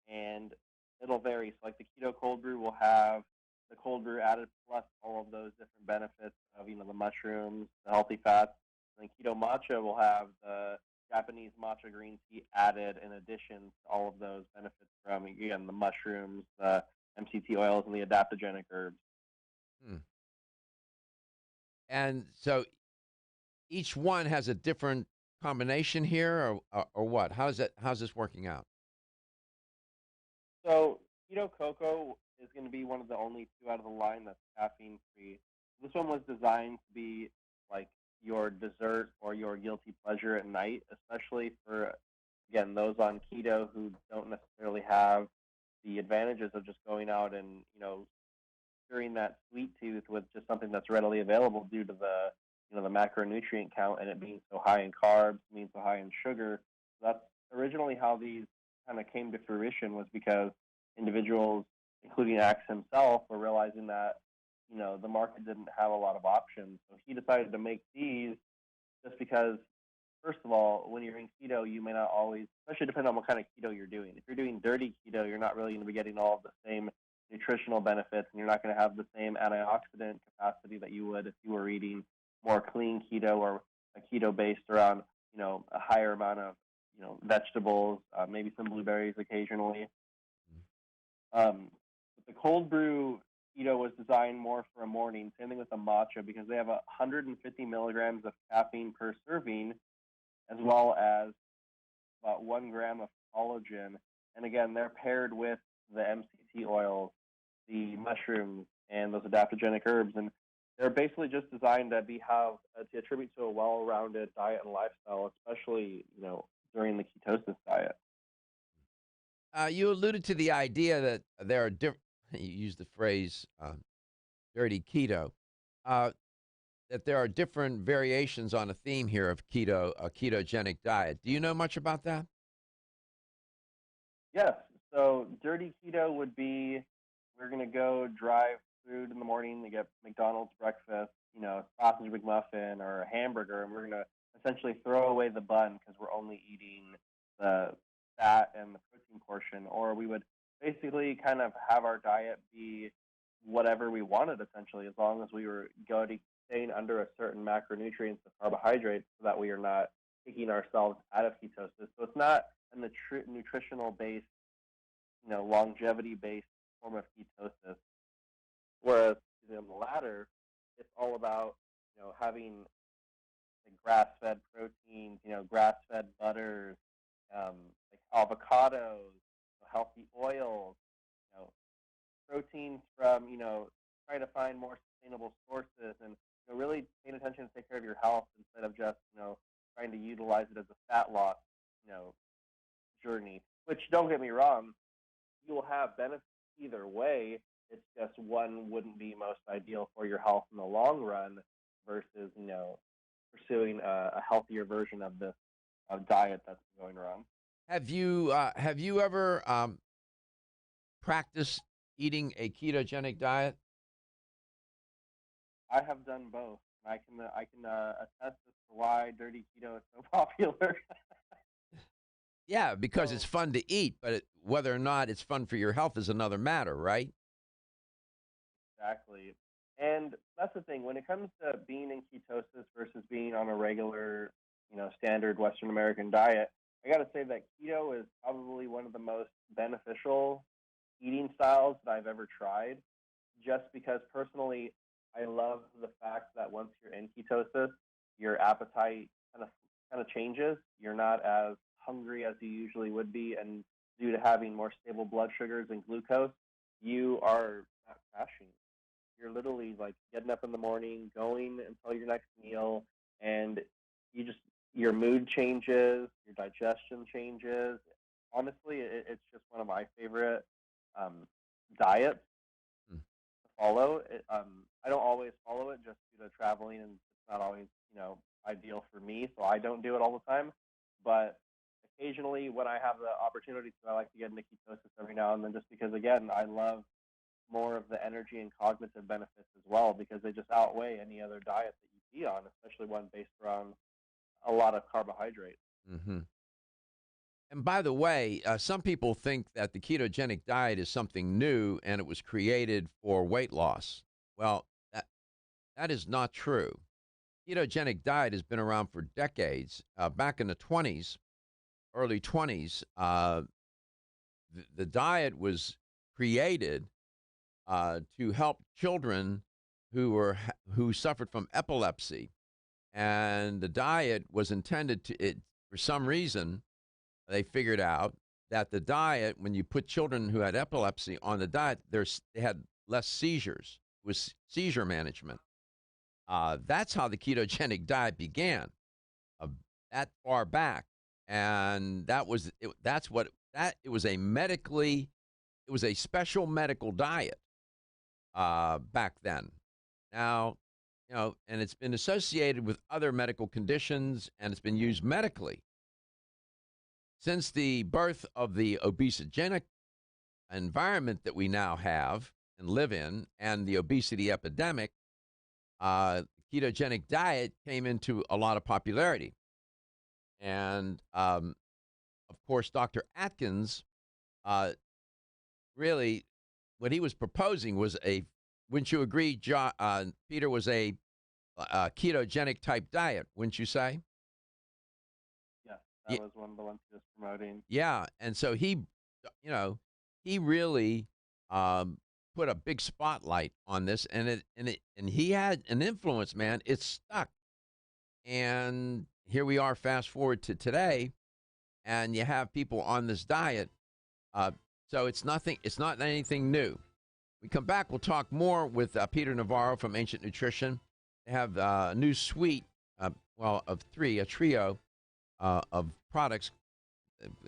and it'll vary. So like the Keto Cold Brew will have the cold brew added plus all of those different benefits of, the mushrooms, the healthy fats. And then Keto Matcha will have the Japanese matcha green tea added in addition to all of those benefits from, again, the mushrooms, the MCT oils, and the adaptogenic herbs. And so each one has a different combination here, or what? How's this working out? So Keto Cocoa is going to be one of the only 2 out of the line that's caffeine free. This one was designed to be like your dessert or your guilty pleasure at night, especially for, again, those on keto who don't necessarily have the advantages of just going out and, curing that sweet tooth with just something that's readily available due to the, the macronutrient count and it being so high in carbs, being so high in sugar. So that's originally how these kind of came to fruition, was because individuals, including Axe himself, were realizing that, the market didn't have a lot of options. So he decided to make these just because, first of all, when you're in keto, you may not always, especially depending on what kind of keto you're doing. If you're doing dirty keto, you're not really going to be getting all of the same nutritional benefits, and you're not going to have the same antioxidant capacity that you would if you were eating more clean keto or a keto based around, a higher amount of, vegetables, maybe some blueberries occasionally. The cold brew keto was designed more for a morning. Same thing with the matcha, because they have 150 milligrams of caffeine per serving, as well as about 1 gram of collagen. And again, they're paired with the MCT oils, the mushrooms, and those adaptogenic herbs. And they're basically just designed to to attribute to a well-rounded diet and lifestyle, especially, during the ketosis diet. You alluded to the idea that there are different. You used the phrase "dirty keto." Uh, that there are different variations on a theme here of keto, a ketogenic diet. Do you know much about that? Yes. So dirty keto would be we're gonna go drive food in the morning to get McDonald's breakfast, sausage McMuffin or a hamburger, and we're gonna essentially throw away the bun because we're only eating the fat and the protein portion. Or we would basically kind of have our diet be whatever we wanted essentially, as long as we were going staying under a certain macronutrients of carbohydrates, so that we are not taking ourselves out of ketosis. So it's not a nutritional based, longevity based form of ketosis. Whereas in the latter, it's all about having like grass-fed proteins, grass-fed butters, like avocados, healthy oils, you know, proteins from trying to find more sustainable sources, and really paying attention to take care of your health instead of just trying to utilize it as a fat loss you know journey. Which, don't get me wrong, you will have benefits either way. It's just one wouldn't be most ideal for your health in the long run versus pursuing a healthier version of this diet that's going wrong. Have you ever practiced eating a ketogenic diet? I have done both. I can attest as to why dirty keto is so popular. Yeah, because So it's fun to eat, but whether or not it's fun for your health is another matter, right? exactly, and that's the thing when it comes to being in ketosis versus being on a regular, standard Western American diet. I got to say that keto is probably one of the most beneficial eating styles that I've ever tried. Just because personally, I love the fact that once you're in ketosis, your appetite kind of changes. You're not as hungry as you usually would be, and due to having more stable blood sugars and glucose, you are not crashing. You're literally like getting up in the morning, going until your next meal, and your mood changes, your digestion changes. Honestly, it's just one of my favorite um, diets Hmm. to follow. I don't always follow it just due to traveling, and it's not always ideal for me, so I don't do it all the time. But occasionally, when I have the opportunity to, I like to get into ketosis every now and then, just because again, I love more of the energy and cognitive benefits as well, because they just outweigh any other diet that you be on, especially one based around a lot of carbohydrates. Hmm. And by the way, some people think that the ketogenic diet is something new and it was created for weight loss. Well, that is not true. Ketogenic diet has been around for decades. Back in the 20s, early 20s, the diet was created to help children who suffered from epilepsy, and the diet was intended to. For some reason, they figured out that the diet, when you put children who had epilepsy on the diet, they had less seizures. It was seizure management. That's how the ketogenic diet began, uh, that far back, and it was it was a special medical diet back then. Now, and it's been associated with other medical conditions, and it's been used medically since the birth of the obesogenic environment that we now have and live in, and the obesity epidemic. Ketogenic diet came into a lot of popularity. And of course, Dr. Atkins uh, really, what he was proposing was wouldn't you agree, Peter, was a ketogenic type diet, wouldn't you say? Yes, that was one of the ones he was promoting. Yeah. And so he really um, put a big spotlight on this, and he had an influence, man. It stuck. And here we are, fast forward to today, and you have people on this diet. So it's not anything new. We come back, we'll talk more with Peter Navarro from Ancient Nutrition. They have a new suite, of three, a trio of products.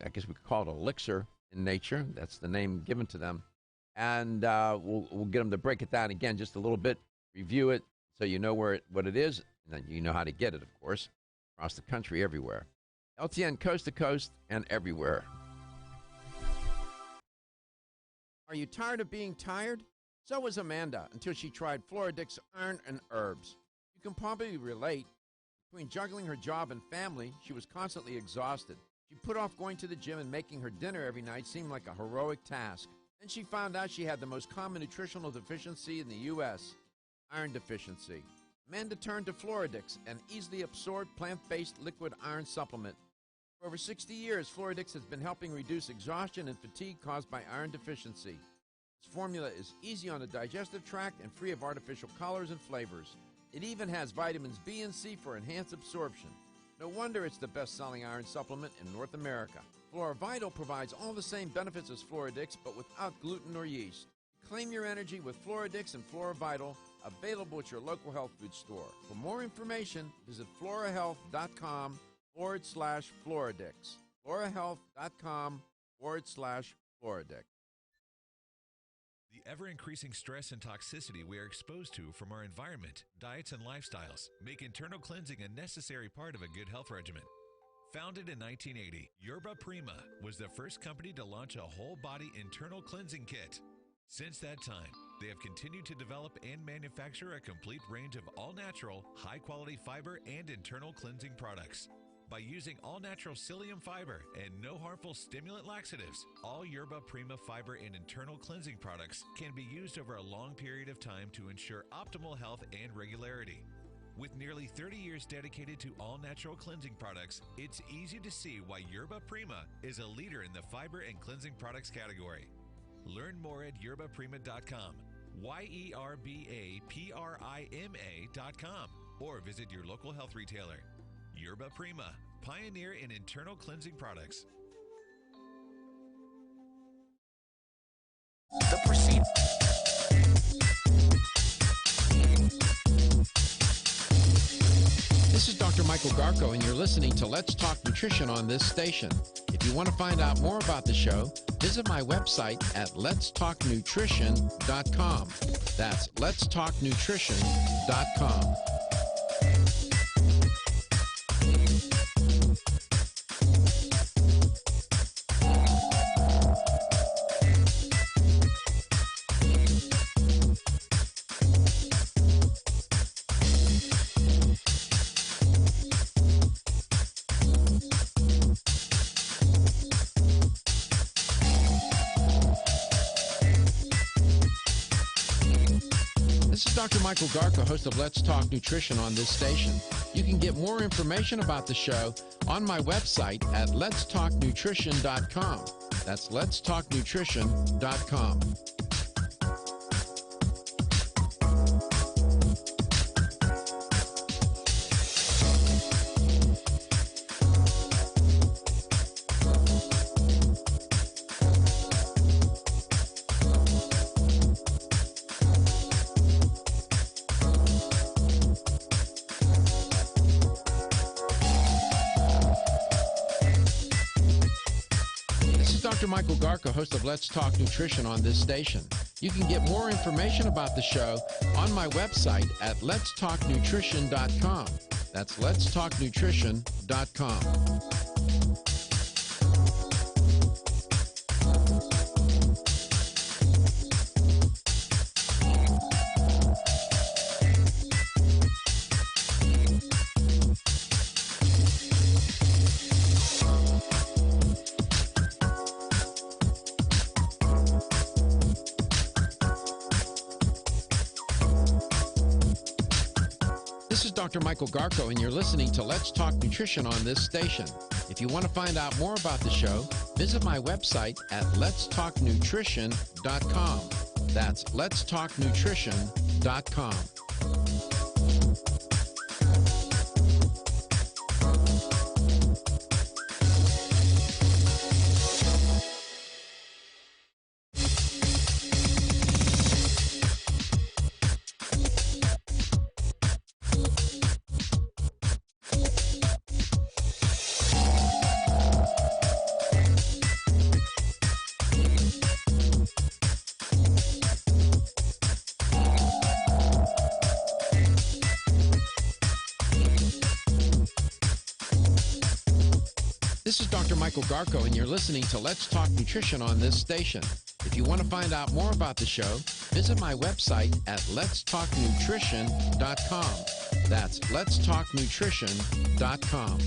I guess we could call it elixir. in nature. That's the name given to them. And we'll get them to break it down again just a little bit, review it so you know what it is, and then you know how to get it, of course, across the country, everywhere. LTN coast to coast and everywhere. Are you tired of being tired? So was Amanda until she tried Floridix Iron and Herbs. You can probably relate. Between juggling her job and family, she was constantly exhausted. She put off going to the gym, and making her dinner every night seemed like a heroic task. Then she found out she had the most common nutritional deficiency in the U.S., iron deficiency. Amanda turned to Floridix, an easily absorbed plant-based liquid iron supplement. For over 60 years, Floridix has been helping reduce exhaustion and fatigue caused by iron deficiency. Its formula is easy on the digestive tract and free of artificial colors and flavors. It even has vitamins B and C for enhanced absorption. No wonder it's the best-selling iron supplement in North America. FloraVital provides all the same benefits as Floridix, but without gluten or yeast. Claim your energy with Floridix and FloraVital, available at your local health food store. For more information, visit florahealth.com/Floridix. florahealth.com/Floridix. The ever-increasing stress and toxicity we are exposed to from our environment, diets, and lifestyles make internal cleansing a necessary part of a good health regimen. Founded in 1980, Yerba Prima was the first company to launch a whole-body internal cleansing kit. Since that time, they have continued to develop and manufacture a complete range of all-natural, high-quality fiber and internal cleansing products. By using all-natural psyllium fiber and no harmful stimulant laxatives, all Yerba Prima fiber and internal cleansing products can be used over a long period of time to ensure optimal health and regularity. With nearly 30 years dedicated to all-natural cleansing products, it's easy to see why Yerba Prima is a leader in the fiber and cleansing products category. Learn more at yerbaprima.com, YERBAPRIMA.com, or visit your local health retailer. Yerba Prima, pioneer in internal cleansing products. This is Dr. Michael Garko, and you're listening to Let's Talk Nutrition on this station. If you want to find out more about the show, visit my website at letstalknutrition.com. That's letstalknutrition.com. Dr. Michael Garko, host of Let's Talk Nutrition on this station. You can get more information about the show on my website at letstalknutrition.com. That's letstalknutrition.com. Dr. Michael Garko, host of Let's Talk Nutrition on this station. You can get more information about the show on my website at letstalknutrition.com. That's letstalknutrition.com. Dr. Michael Garko, and you're listening to Let's Talk Nutrition on this station. If you want to find out more about the show, visit my website at letstalknutrition.com. That's letstalknutrition.com. This is Dr. Michael Garko, and you're listening to Let's Talk Nutrition on this station. If you want to find out more about the show, visit my website at letstalknutrition.com. That's letstalknutrition.com.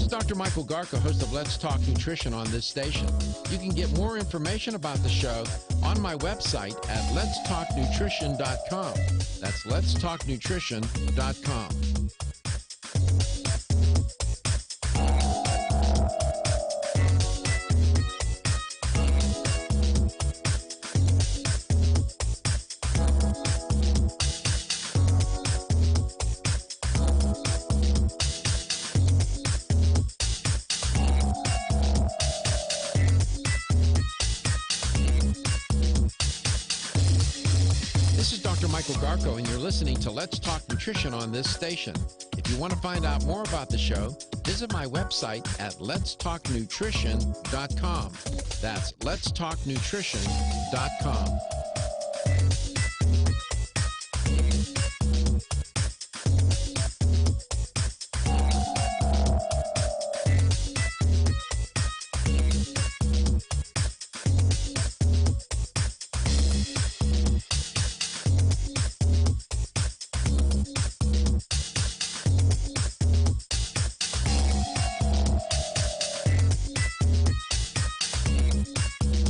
Dr. Michael Garko, host of Let's Talk Nutrition on this station. You can get more information about the show on my website at letstalknutrition.com. That's letstalknutrition.com. This is Dr. Michael Garko, and you're listening to Let's Talk Nutrition on this station. If you want to find out more about the show, visit my website at letstalknutrition.com. That's letstalknutrition.com.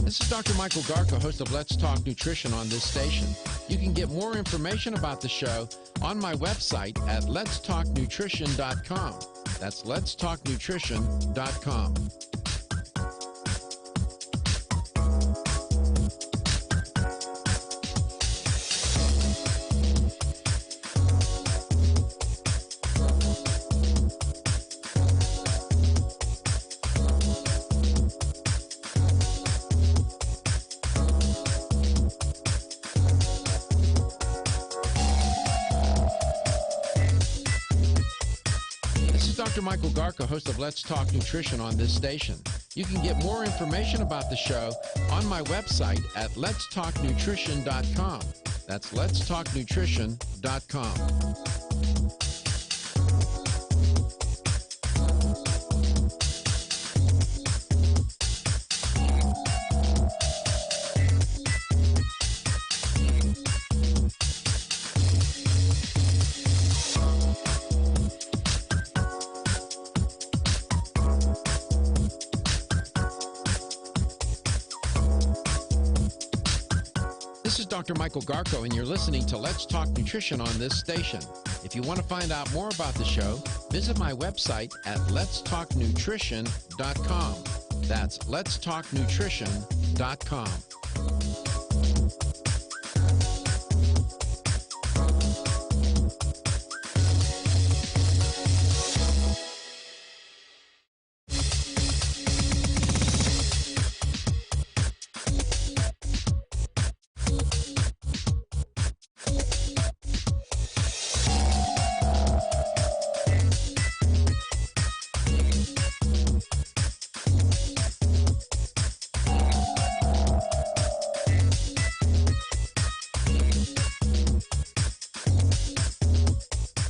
This is Dr. Michael Garko, host of Let's Talk Nutrition on this station. You can get more information about the show on my website at letstalknutrition.com. That's letstalknutrition.com. Dr. Michael Garko, host of Let's Talk Nutrition on this station. You can get more information about the show on my website at letstalknutrition.com. That's letstalknutrition.com. This is Dr. Michael Garko, and you're listening to Let's Talk Nutrition on this station. If you want to find out more about the show, visit my website at letstalknutrition.com. That's letstalknutrition.com.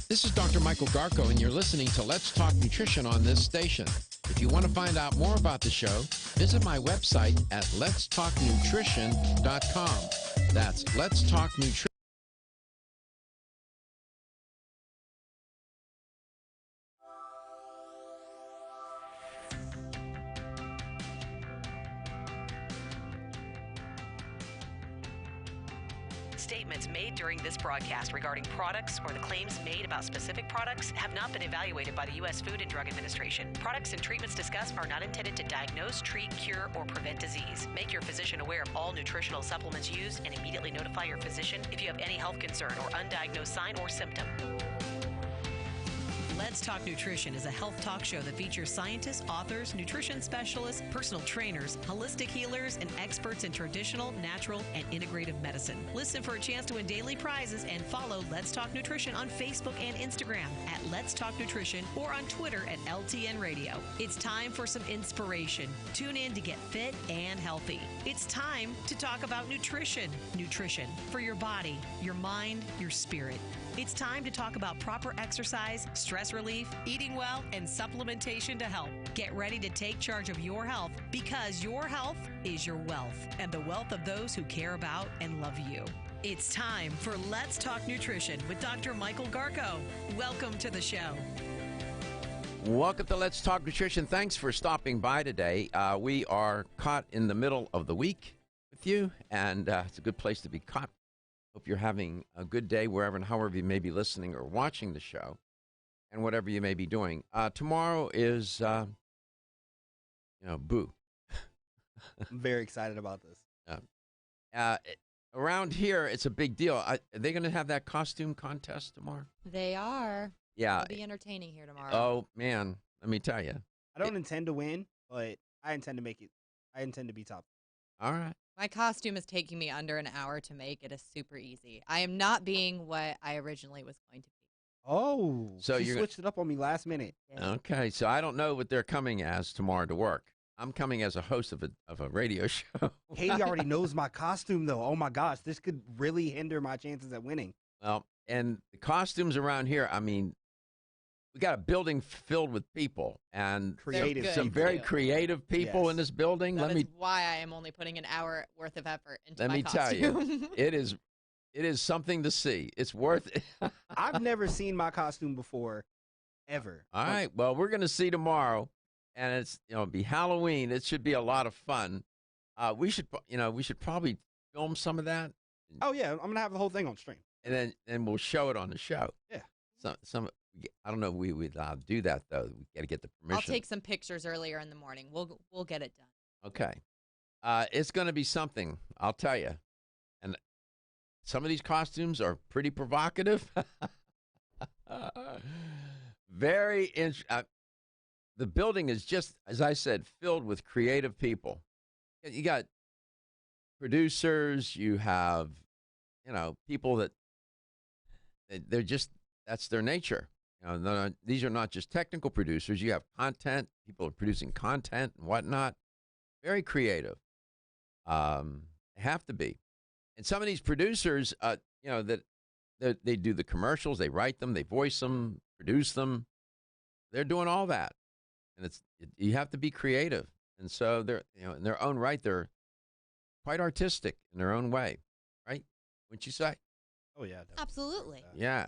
This is Dr. Michael Garko, and you're listening to Let's Talk Nutrition on this station. If you want to find out more about the show, visit my website at letstalknutrition.com. That's letstalknutrition. Statements made during this broadcast regarding products or the claims made about specific products have not been evaluated by the U.S. Food and Drug Administration. Products and treatments discussed are not intended to diagnose, treat, cure, or prevent disease. Make your physician aware of all nutritional supplements used and immediately notify your physician if you have any health concern or undiagnosed sign or symptom. Let's Talk Nutrition is a health talk show that features scientists, authors, nutrition specialists, personal trainers, holistic healers, and experts in traditional, natural, and integrative medicine. Listen for a chance to win daily prizes and follow Let's Talk Nutrition on Facebook and Instagram at Let's Talk Nutrition or on Twitter at LTN Radio. It's time for some inspiration. Tune in to get fit and healthy. It's time to talk about nutrition. Nutrition for your body, your mind, your spirit. It's time to talk about proper exercise, stress relief, eating well, and supplementation to help. Get ready to take charge of your health because your health is your wealth and the wealth of those who care about and love you. It's time for Let's Talk Nutrition with Dr. Michael Garko. Welcome to the show. Welcome to Let's Talk Nutrition. Thanks for stopping by today. We are caught in the middle of the week with you, and it's a good place to be caught. Hope you're having a good day wherever and however you may be listening or watching the show, and whatever you may be doing. Tomorrow is, Boo. I'm very excited about this. Around here, it's a big deal. Are they going to have that costume contest tomorrow? They are. Yeah. It'll be entertaining here tomorrow. Oh, man. Let me tell you. I don't intend to win, but I intend to make it. I intend to be top. All right. My costume is taking me under an hour to make. It is super easy. I am not being what I originally was going to be. Oh, so you switched it up on me last minute. Yeah. Okay, so I don't know what they're coming as tomorrow to work. I'm coming as a host of a radio show. Katie already knows my costume, though. Oh, my gosh. This could really hinder my chances at winning. Well, and the costumes around here, I mean, we got a building filled with people and some very creative people in this building. That is why I am only putting an hour worth of effort into my costume. Let me tell you, it is something to see. It's worth it. I've never seen my costume before, ever. All right. Well, we're going to see tomorrow, and it's it'll be Halloween. It should be a lot of fun. We should probably film some of that. Oh yeah, I'm gonna have the whole thing on stream, and then we'll show it on the show. Yeah. Some. I don't know if we would do that, though. We got to get the permission. I'll take some pictures earlier in the morning. We'll get it done. Okay. It's going to be something, I'll tell you. And some of these costumes are pretty provocative. Very the building is just, as I said, filled with creative people. You got producers. You have, people that they're just, that's their nature. These are not just technical producers. You have content. People are producing content and whatnot. Very creative. They have to be. And some of these producers, that they do the commercials, they write them, they voice them, produce them. They're doing all that. And you have to be creative. And so they're, in their own right, they're quite artistic in their own way, right? Wouldn't you say? Oh yeah, definitely. Absolutely. Yeah.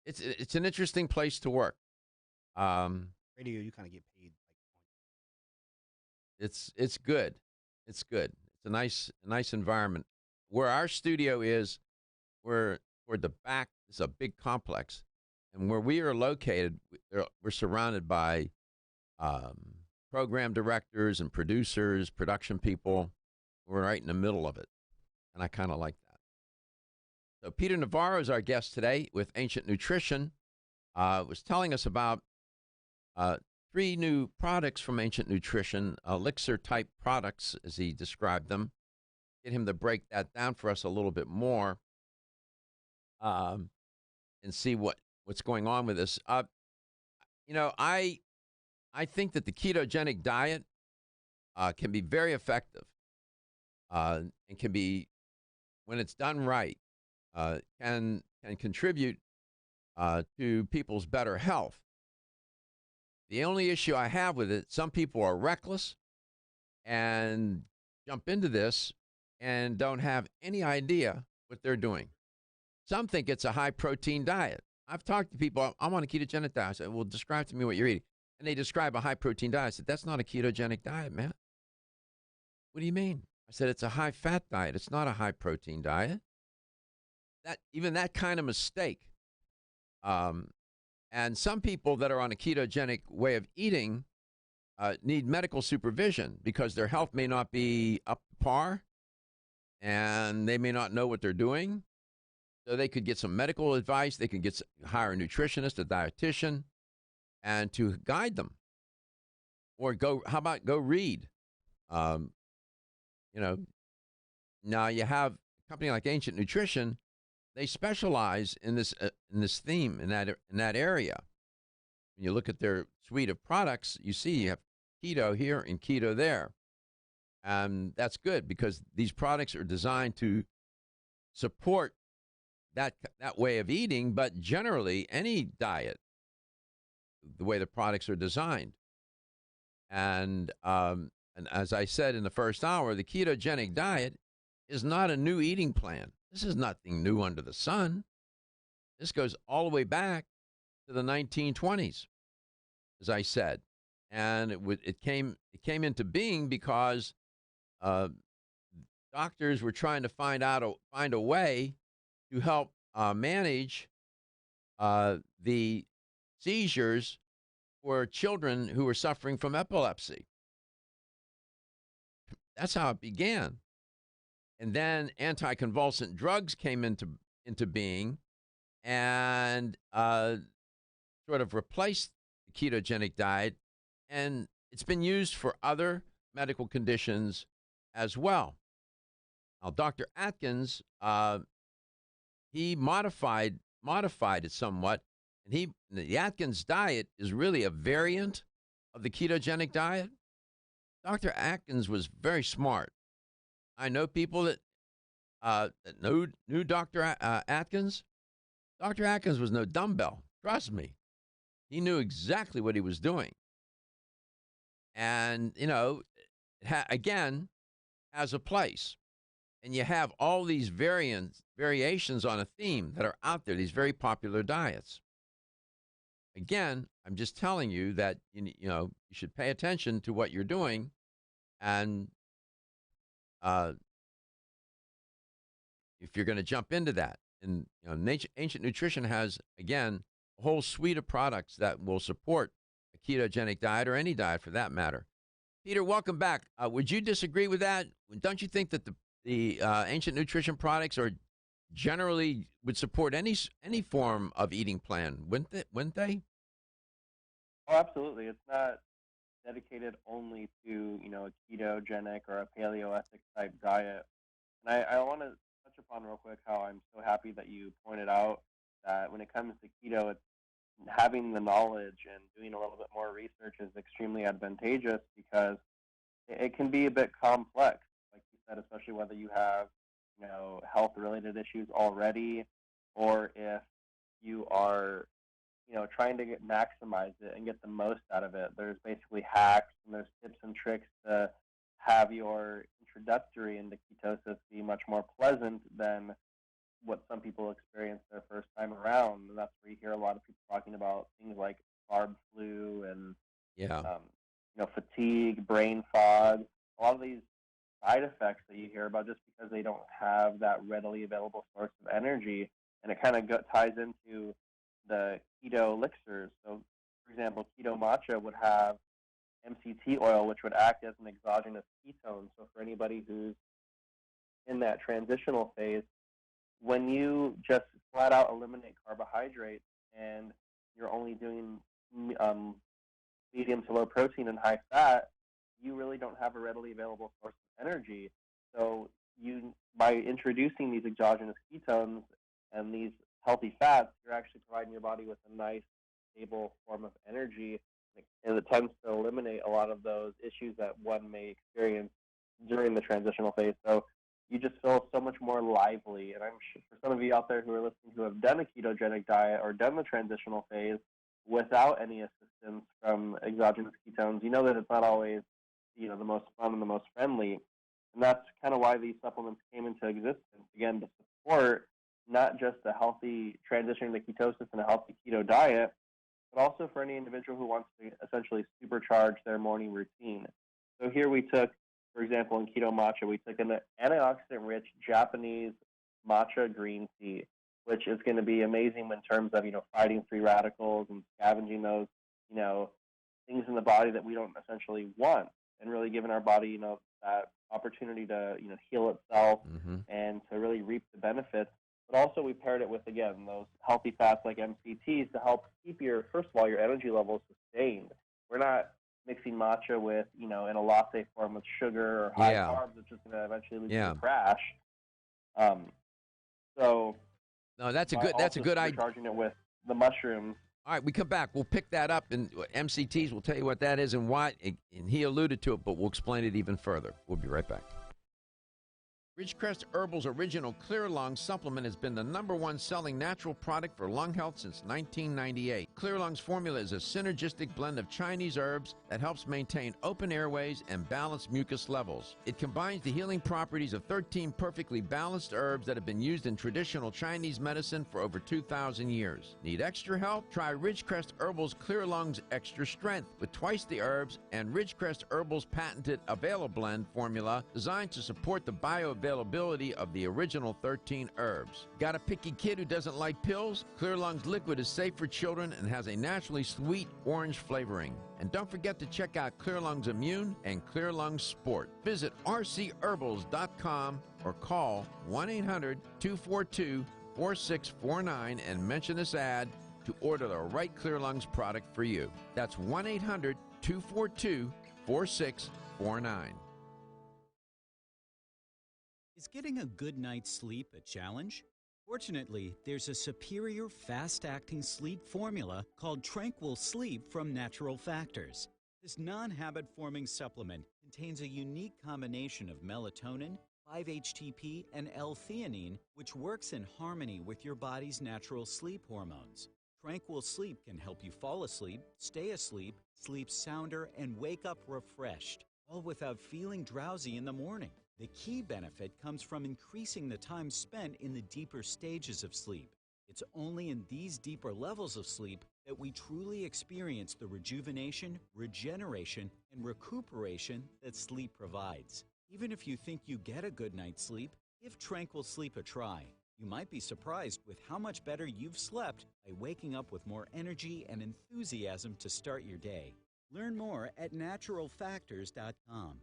It's an interesting place to work. Radio, you kind of get paid. It's good. It's good. It's a nice environment. Where our studio is, we're toward the back. It's a big complex, and where we are located, we're surrounded by program directors and producers, production people. We're right in the middle of it, and I kind of like that. So Peter Navarro is our guest today with Ancient Nutrition. Was telling us about 3 new products from Ancient Nutrition, elixir-type products, as he described them. Get him to break that down for us a little bit more and see what's going on with this. I think that the ketogenic diet can be very effective and can be, when it's done right, can contribute to people's better health. The only issue I have with it, some people are reckless and jump into this and don't have any idea what they're doing. Some think it's a high-protein diet. I've talked to people, I'm on a ketogenic diet. I said, well, describe to me what you're eating. And they describe a high-protein diet. I said, that's not a ketogenic diet, man. What do you mean? I said, it's a high-fat diet. It's not a high-protein diet. Even that kind of mistake. And some people that are on a ketogenic way of eating need medical supervision because their health may not be up to par and they may not know what they're doing. so they could get some medical advice. They could hire a nutritionist, a dietitian, and to guide them. Or how about go read? Um, you know, now you have a company like Ancient Nutrition. They specialize in this theme in that area. When you look at their suite of products, you see you have keto here and keto there. And that's good because these products are designed to support that way of eating, but generally any diet, the way the products are designed. And as I said in the first hour, the ketogenic diet is not a new eating plan. This is nothing new under the sun. This goes all the way back to the 1920s, as I said, and it came into being because doctors were trying to find a way to help manage the seizures for children who were suffering from epilepsy. That's how it began. And then anticonvulsant drugs came into being and sort of replaced the ketogenic diet. And it's been used for other medical conditions as well. Now, Dr. Atkins, he modified it somewhat. And the Atkins diet is really a variant of the ketogenic diet. Dr. Atkins was very smart. I know people that knew Dr. Atkins. Dr. Atkins was no dumbbell. Trust me. He knew exactly what he was doing. And, again, has a place. And you have all these variations on a theme that are out there, these very popular diets. Again, I'm just telling you that you should pay attention to what you're doing, and if you're going to jump into that, and Ancient Nutrition has again a whole suite of products that will support a ketogenic diet or any diet for that matter. Peter, welcome back. Would you disagree with that? Don't you think that the Ancient Nutrition products are generally would support any form of eating plan, wouldn't they? Oh, absolutely. It's not dedicated only to, a ketogenic or a paleoethic type diet. And I want to touch upon real quick how I'm so happy that you pointed out that when it comes to keto, it's having the knowledge and doing a little bit more research is extremely advantageous because it can be a bit complex, like you said, especially whether you have, health-related issues already, or if you are, trying to maximize it and get the most out of it. There's basically hacks and there's tips and tricks to have your introductory into ketosis be much more pleasant than what some people experience their first time around. And that's where you hear a lot of people talking about things like carb flu and fatigue, brain fog, a lot of these side effects that you hear about just because they don't have that readily available source of energy. And it kind of ties into the keto elixirs. So, for example, keto matcha would have MCT oil, which would act as an exogenous ketone. So for anybody who's in that transitional phase, when you just flat out eliminate carbohydrates and you're only doing medium to low protein and high fat, you really don't have a readily available source of energy. So by introducing these exogenous ketones and these healthy fats, you're actually providing your body with a nice, stable form of energy, and it tends to eliminate a lot of those issues that one may experience during the transitional phase. So you just feel so much more lively. And I'm sure for some of you out there who are listening who have done a ketogenic diet or done the transitional phase without any assistance from exogenous ketones, you know that it's not always, the most fun and the most friendly. And that's kind of why these supplements came into existence, again, to support not just a healthy transition to ketosis and a healthy keto diet, but also for any individual who wants to essentially supercharge their morning routine. So here we took, for example, in keto matcha, we took an antioxidant-rich Japanese matcha green tea, which is going to be amazing in terms of, fighting free radicals and scavenging those, things in the body that we don't essentially want, and really giving our body, that opportunity to, heal itself and to really reap the benefits, But also we paired it with, again, those healthy fats like MCTs to help keep first of all, your energy levels sustained. We're not mixing matcha with, in a latte form with sugar or high carbs, which is going to eventually lead to a crash. So no, that's a good idea. Charging it with the mushrooms. All right, we come back. We'll pick that up, and MCTs, we'll tell you what that is and why, and he alluded to it, but we'll explain it even further. We'll be right back. Ridgecrest Herbal's original Clear Lung supplement has been the #1 selling natural product for lung health since 1998. Clear Lung's formula is a synergistic blend of Chinese herbs that helps maintain open airways and balance mucus levels. It combines the healing properties of 13 perfectly balanced herbs that have been used in traditional Chinese medicine for over 2,000 years. Need extra help? Try Ridgecrest Herbal's Clear Lung's Extra Strength with twice the herbs and Ridgecrest Herbal's patented Avail-Blend formula designed to support the bioavailability of the original 13 herbs. Got a picky kid who doesn't like pills? Clear Lung's liquid is safe for children and has a naturally sweet orange flavoring. And don't forget to check out Clear Lung's Immune and Clear Lung's Sport. Visit rcherbals.com or call 1-800-242-4649 and mention this ad to order the right Clear Lungs product for you. That's 1-800-242-4649. Is getting a good night's sleep a challenge? Fortunately, there's a superior fast-acting sleep formula called Tranquil Sleep from Natural Factors. This non-habit-forming supplement contains a unique combination of melatonin, 5-HTP, and L-theanine, which works in harmony with your body's natural sleep hormones. Tranquil Sleep can help you fall asleep, stay asleep, sleep sounder, and wake up refreshed, all without feeling drowsy in the morning. The key benefit comes from increasing the time spent in the deeper stages of sleep. It's only in these deeper levels of sleep that we truly experience the rejuvenation, regeneration, and recuperation that sleep provides. Even if you think you get a good night's sleep, give Tranquil Sleep a try. You might be surprised with how much better you've slept by waking up with more energy and enthusiasm to start your day. Learn more at naturalfactors.com.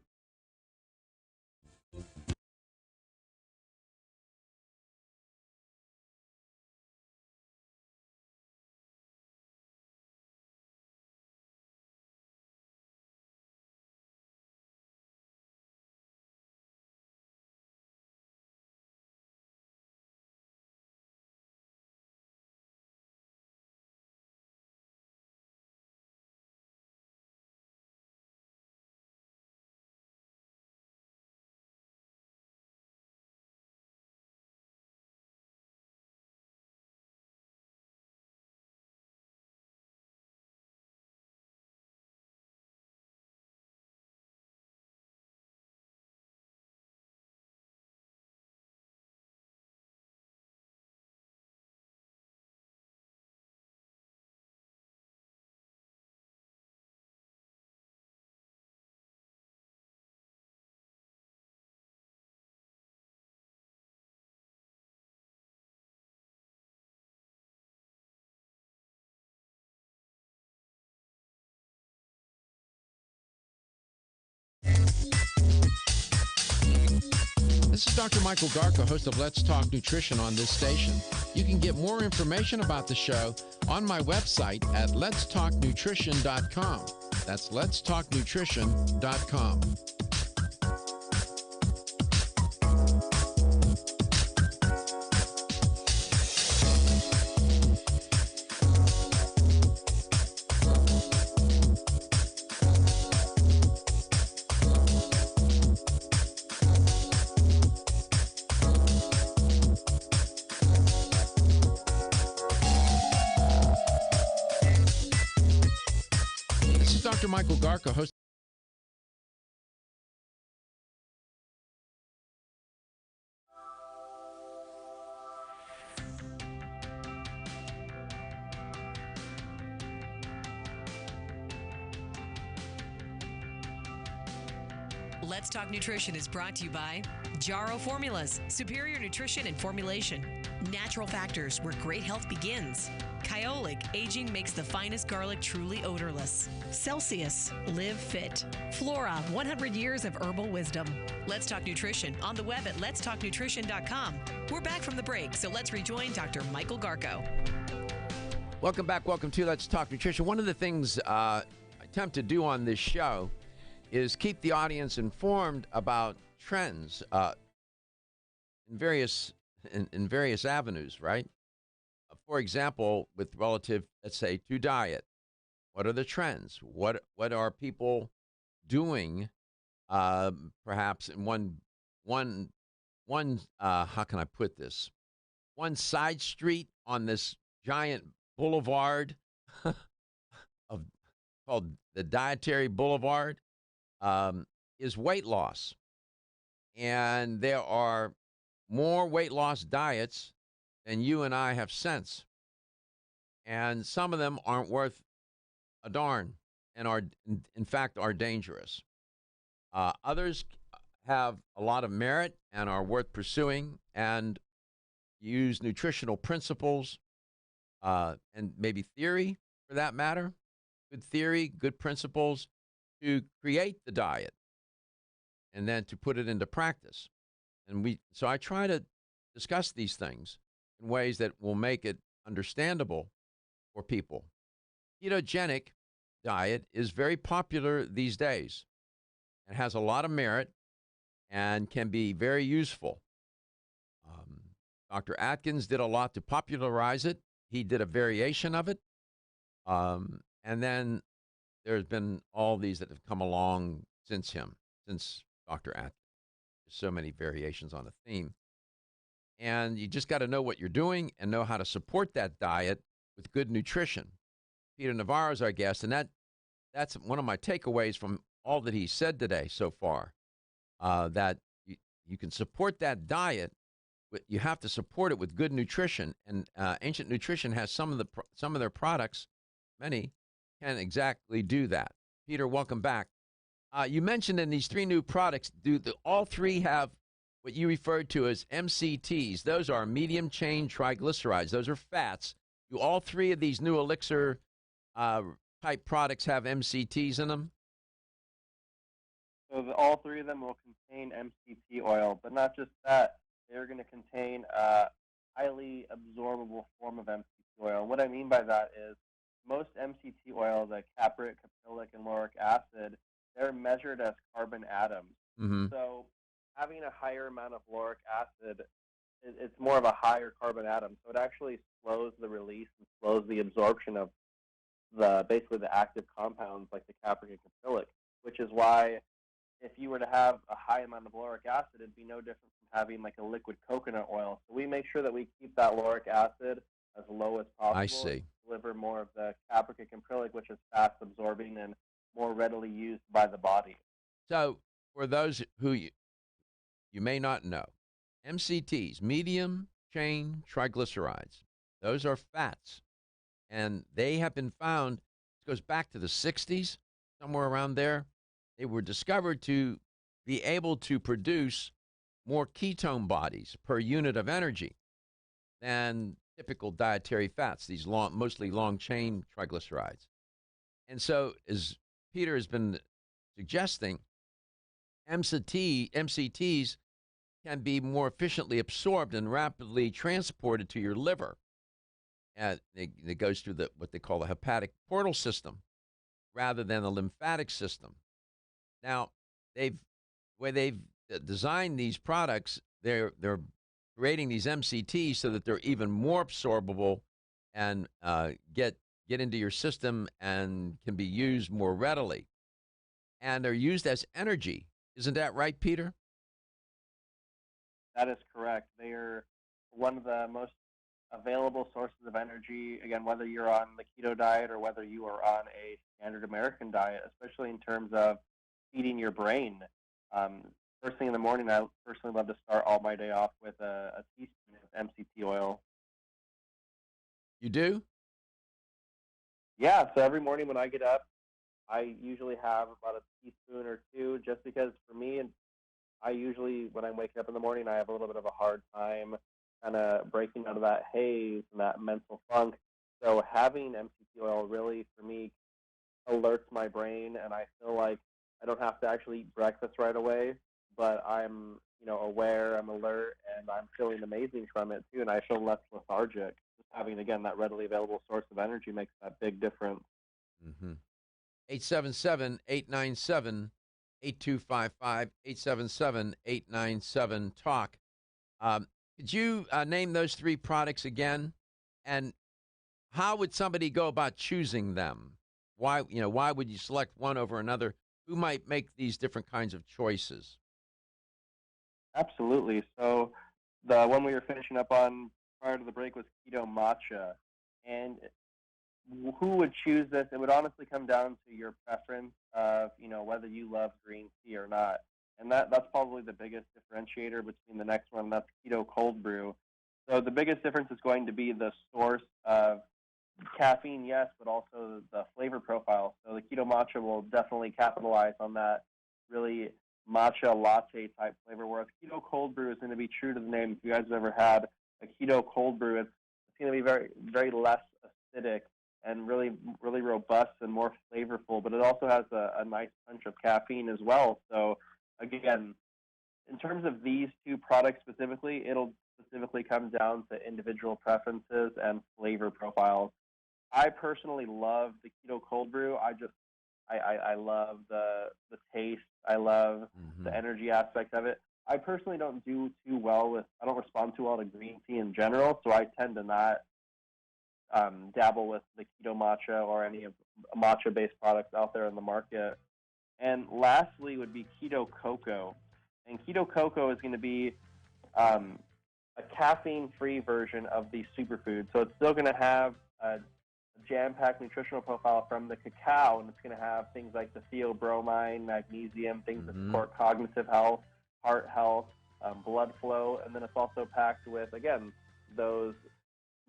This is Dr. Michael Garko, host of Let's Talk Nutrition on this station. You can get more information about the show on my website at letstalknutrition.com. That's letstalknutrition.com. Dr. Michael Garko, host. Let's Talk Nutrition is brought to you by Jarrow Formulas, superior nutrition and formulation. Natural Factors, where great health begins. Kyolic, aging makes the finest garlic truly odorless. Celsius, live fit. Flora, 100 years of herbal wisdom. Let's Talk Nutrition on the web at letstalknutrition.com. We're back from the break, so let's rejoin Dr. Michael Garko. Welcome back. Welcome to Let's Talk Nutrition. One of the things I attempt to do on this show is keep the audience informed about trends in various avenues, right? For example, with relative, let's say, to diet, what are the trends? What are people doing? Perhaps in one how can I put this? One side street on this giant boulevard called the Dietary Boulevard is weight loss, and there are more weight loss diets than you and I have sense. And some of them aren't worth a darn and are, in fact, are dangerous. Others have a lot of merit and are worth pursuing and use nutritional principles and maybe theory, for that matter, good theory, good principles to create the diet and then to put it into practice. So I try to discuss these things in ways that will make it understandable for people. Ketogenic diet is very popular these days and has a lot of merit and can be very useful. Dr. Atkins did a lot to popularize it. He did a variation of it. And then there's been all these that have come along since Dr. Atkins. There's so many variations on a theme. And you just got to know what you're doing and know how to support that diet with good nutrition. Peter Navarro is our guest, and that's one of my takeaways from all that he said today so far, that you can support that diet, but you have to support it with good nutrition. And Ancient Nutrition has some of their products, many, can exactly do that. Peter, welcome back. You mentioned in these three new products, all three have what you referred to as MCTs. Those are medium-chain triglycerides. Those are fats. Do all three of these new elixir type products have MCTs in them? So all three of them will contain MCT oil, but not just that. They're going to contain a highly absorbable form of MCT oil. And what I mean by that is most MCT oil, the capric, caprylic, and lauric acid, they're measured as carbon atoms. Mm-hmm. So having a higher amount of lauric acid, it's more of a higher carbon atom. So it actually slows the release and slows the absorption of basically the active compounds like the capric and caprylic, which is why if you were to have a high amount of lauric acid, it'd be no different from having like a liquid coconut oil. So we make sure that we keep that lauric acid as low as possible. I see. Deliver more of the capric and caprylic, which is fast absorbing and more readily used by the body. So for those who you may not know, MCTs, medium chain triglycerides, those are fats. And they have been found, it goes back to the 60s, somewhere around there. They were discovered to be able to produce more ketone bodies per unit of energy than typical dietary fats, these mostly long-chain triglycerides. And so, as Peter has been suggesting, MCTs can be more efficiently absorbed and rapidly transported to your liver. And it goes through what they call the hepatic portal system rather than the lymphatic system. Now, they've designed these products, they're creating these MCTs so that they're even more absorbable and get into your system and can be used more readily. And they're used as energy. Isn't that right, Peter? That is correct. They are one of the most available sources of energy, again, whether you're on the keto diet or whether you are on a standard American diet, especially in terms of feeding your brain. First thing in the morning, I personally love to start all my day off with a teaspoon of MCT oil. You do? Yeah, so every morning when I get up, I usually have about a teaspoon or two, just because for me, and I usually, when I'm waking up in the morning, I have a little bit of a hard time kind of breaking out of that haze and that mental funk. So having MCT oil really, for me, alerts my brain, and I feel like I don't have to actually eat breakfast right away, but I'm, aware, I'm alert, and I'm feeling amazing from it too, and I feel less lethargic. Just having, again, that readily available source of energy makes that big difference. Mm-hmm. 877-897-8255, 877-897-TALK. Could you name those three products again? And how would somebody go about choosing them? Why would you select one over another? Who might make these different kinds of choices? Absolutely. So the one we were finishing up on prior to the break was Keto Matcha. And who would choose this? It would honestly come down to your preference of, whether you love green tea or not. And that's probably the biggest differentiator between the next one, and that's Keto Cold Brew. So the biggest difference is going to be the source of caffeine, yes, but also the flavor profile. So the Keto Matcha will definitely capitalize on that really matcha latte type flavor, whereas Keto Cold Brew is going to be true to the name. If you guys have ever had a Keto Cold Brew, it's going to be very, very less acidic and really, really robust and more flavorful, but it also has a nice punch of caffeine as well. So again, in terms of these two products specifically, it'll specifically come down to individual preferences and flavor profiles. I personally love the Keto Cold Brew. I love the taste. I love the energy aspect of it. I personally don't do too well I don't respond too well to green tea in general, so I tend to not dabble with the Keto Matcha or any of matcha-based products out there in the market. And lastly would be Keto Cocoa. And Keto Cocoa is going to be a caffeine-free version of the superfood. So it's still going to have a jam-packed nutritional profile from the cacao, and it's going to have things like the theobromine, magnesium, things that support cognitive health, heart health, blood flow, and then it's also packed with, again, those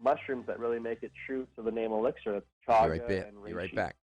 mushrooms that really make it true to the name elixir. It's chaga and reishi. Be right back.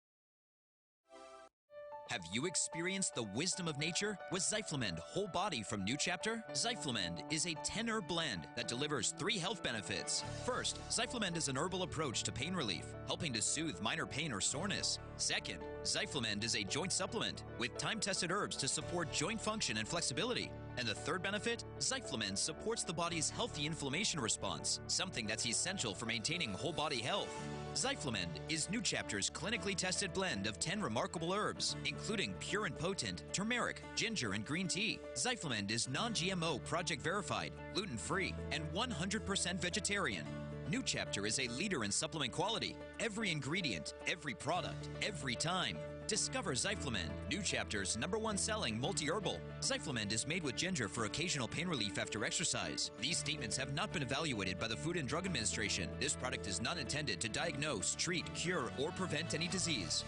Have you experienced the wisdom of nature with Zyflamend Whole Body from New Chapter? Zyflamend is a 10-herb blend that delivers 3 health benefits. First, Zyflamend is an herbal approach to pain relief, helping to soothe minor pain or soreness. Second, Zyflamend is a joint supplement with time-tested herbs to support joint function and flexibility. And the third benefit, Zyflamend supports the body's healthy inflammation response, something that's essential for maintaining whole body health. Zyflamend is New Chapter's clinically tested blend of 10 remarkable herbs, including pure and potent turmeric, ginger, and green tea. Zyflamend is non-GMO, project verified, gluten-free, and 100% vegetarian. New Chapter is a leader in supplement quality. Every ingredient, every product, every time. Discover Zyflamend, New Chapter's #1 selling multi-herbal. Zyflamend is made with ginger for occasional pain relief after exercise. These statements have not been evaluated by the Food and Drug Administration. This product is not intended to diagnose, treat, cure, or prevent any disease.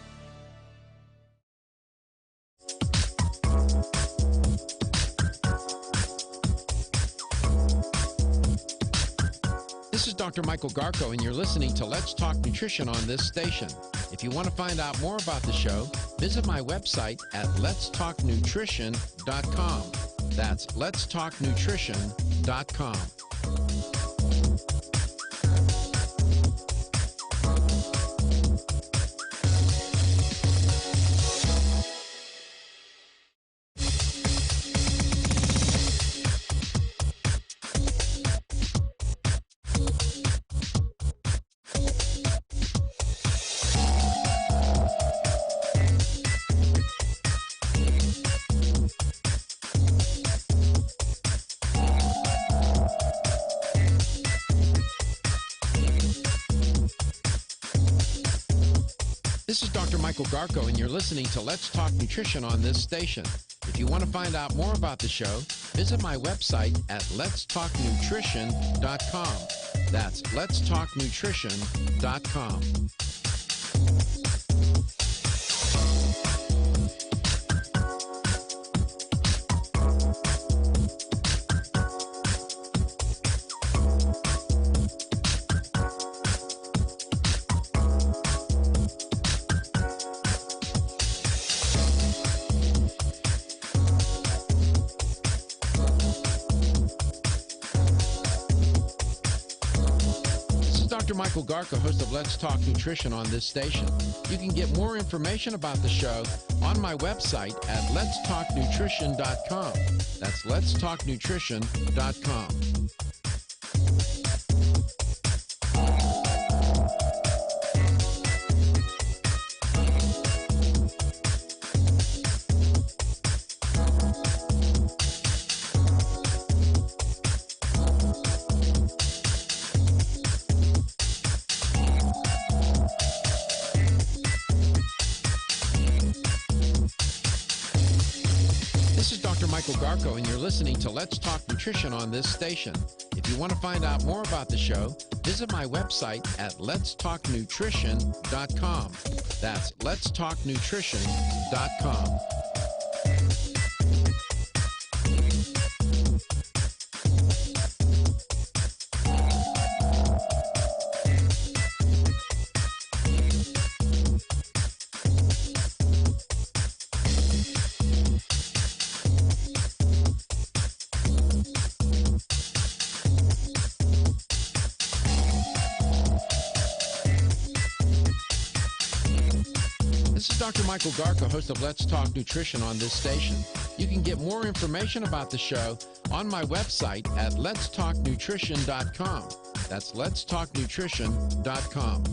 This is Dr. Michael Garko, and you're listening to Let's Talk Nutrition on this station. If you want to find out more about the show, visit my website at letstalknutrition.com. That's letstalknutrition.com. This is Dr. Michael Garko, and you're listening to Let's Talk Nutrition on this station. If you want to find out more about the show, visit my website at letstalknutrition.com. That's letstalknutrition.com. Dr. Michael Garko, host of Let's Talk Nutrition on this station. You can get more information about the show on my website at letstalknutrition.com. That's letstalknutrition.com. This is Dr. Michael Garko, and you're listening to Let's Talk Nutrition on this station. If you want to find out more about the show, visit my website at letstalknutrition.com. That's letstalknutrition.com. This is Dr. Michael Garko, host of Let's Talk Nutrition on this station. You can get more information about the show on my website at letstalknutrition.com. That's letstalknutrition.com.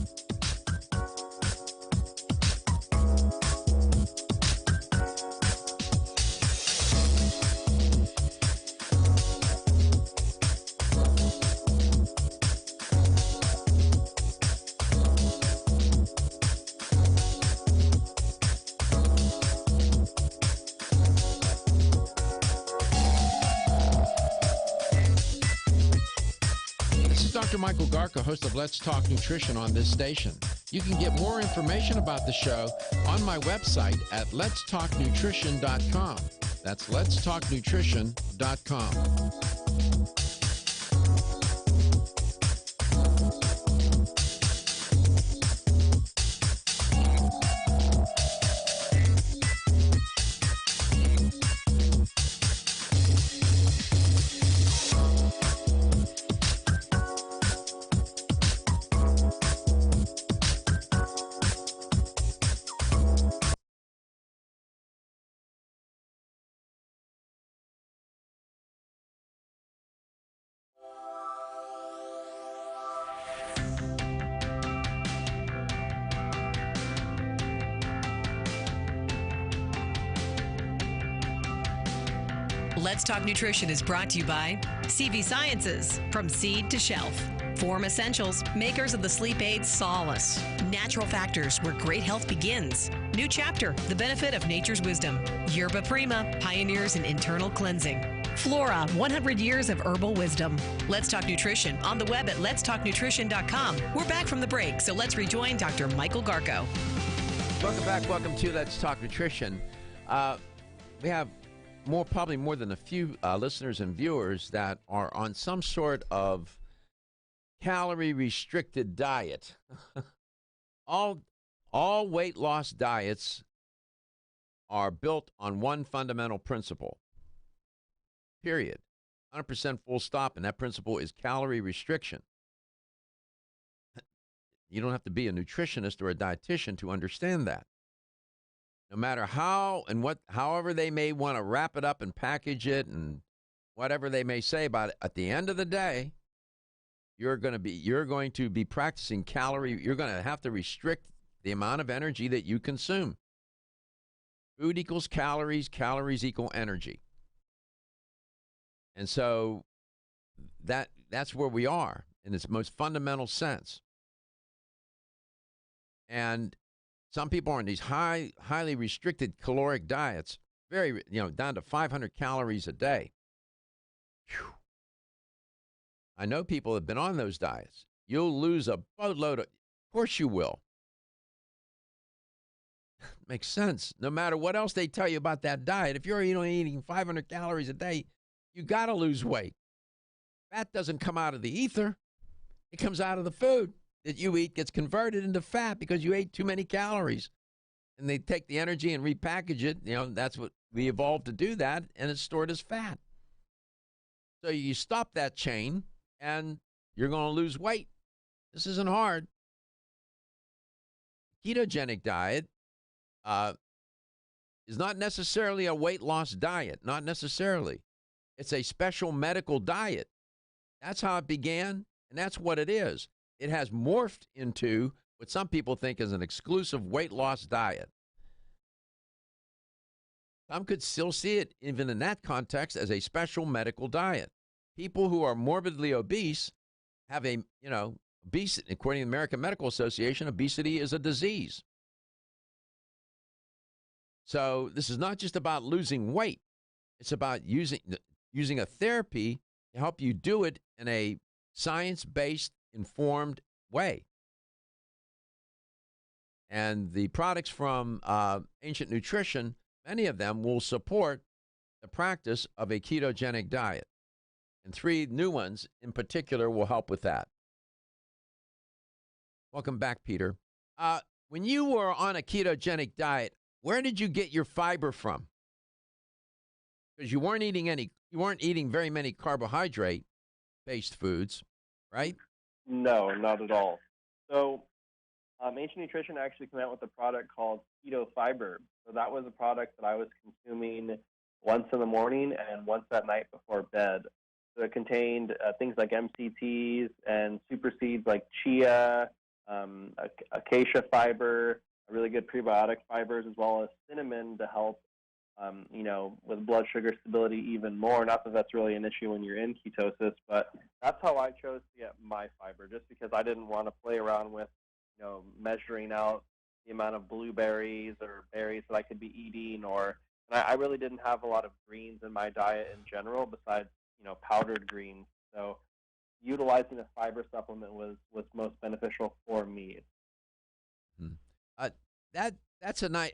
Dr. Michael Garko, host of Let's Talk Nutrition on this station. You can get more information about the show on my website at letstalknutrition.com. That's letstalknutrition.com. Let's Talk Nutrition is brought to you by CV Sciences, from seed to shelf. Form Essentials, makers of the sleep aid Solace. Natural Factors, where great health begins. New Chapter, the benefit of nature's wisdom. Yerba Prima, pioneers in internal cleansing. Flora, 100 years of herbal wisdom. Let's Talk Nutrition, on the web at letstalknutrition.com. We're back from the break, so let's rejoin Dr. Michael Garko. Welcome back. Welcome to Let's Talk Nutrition. We have probably more than a few listeners and viewers that are on some sort of calorie-restricted diet. All weight loss diets are built on one fundamental principle, period. 100% full stop, and that principle is calorie restriction. You don't have to be a nutritionist or a dietitian to understand that. No matter how and however they may want to wrap it up and package it and whatever they may say about it, at the end of the day, you're going to be practicing you're going to have to restrict the amount of energy that you consume. Food equals calories, calories equal energy. And so that's where we are in its most fundamental sense. And some people are on these highly restricted caloric diets, down to 500 calories a day. Whew. I know people have been on those diets. You'll lose a boatload of course you will. Makes sense. No matter what else they tell you about that diet, if you're eating 500 calories a day, you got to lose weight. Fat doesn't come out of the ether. It comes out of the food that you eat, gets converted into fat because you ate too many calories. And they take the energy and repackage it. That's what we evolved to do, that, and it's stored as fat. So you stop that chain, and you're going to lose weight This isn't hard. Ketogenic diet is not necessarily a weight loss diet, not necessarily. It's a special medical diet. That's how it began, and that's what it is. It has morphed into what some people think is an exclusive weight loss diet. Some could still see it, even in that context, as a special medical diet. People who are morbidly obese have obesity. According to the American Medical Association, obesity is a disease. So this is not just about losing weight. It's about using a therapy to help you do it in a science-based, informed way. And the products from Ancient Nutrition, many of them will support the practice of a ketogenic diet. And 3 new ones in particular will help with that. Welcome back, Peter. When you were on a ketogenic diet, where did you get your fiber from? Because you weren't eating very many carbohydrate-based foods, right? No, not at all. So Ancient Nutrition actually came out with a product called Keto Fiber. So that was a product that I was consuming once in the morning and once at night before bed. So it contained things like MCTs and super seeds like chia, acacia fiber, really good prebiotic fibers, as well as cinnamon to help, with blood sugar stability even more. Not that that's really an issue when you're in ketosis, but that's how I chose to get my fiber, just because I didn't want to play around with, measuring out the amount of blueberries or berries that I could be eating, and I really didn't have a lot of greens in my diet in general besides, powdered greens. So utilizing a fiber supplement was most beneficial for me. That's a nice.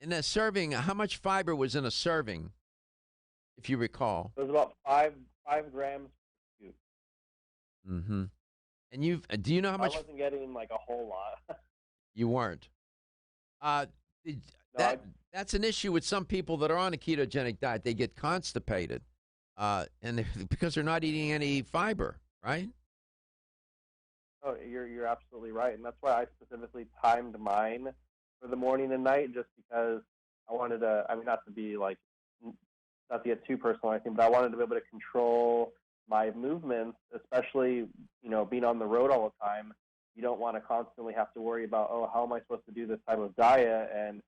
In a serving, how much fiber was in a serving, if you recall? It was about 5 grams per scoop. Mm-hmm. And do you know how much? I wasn't getting like a whole lot. You weren't. That's an issue with some people that are on a ketogenic diet. They get constipated, because they're not eating any fiber, right? Oh, you're absolutely right, and that's why I specifically timed mine for the morning and night, just because I wanted to. I mean, not to get too personal or anything, but I wanted to be able to control my movements, especially being on the road all the time. You don't want to constantly have to worry about, how am I supposed to do this type of diet and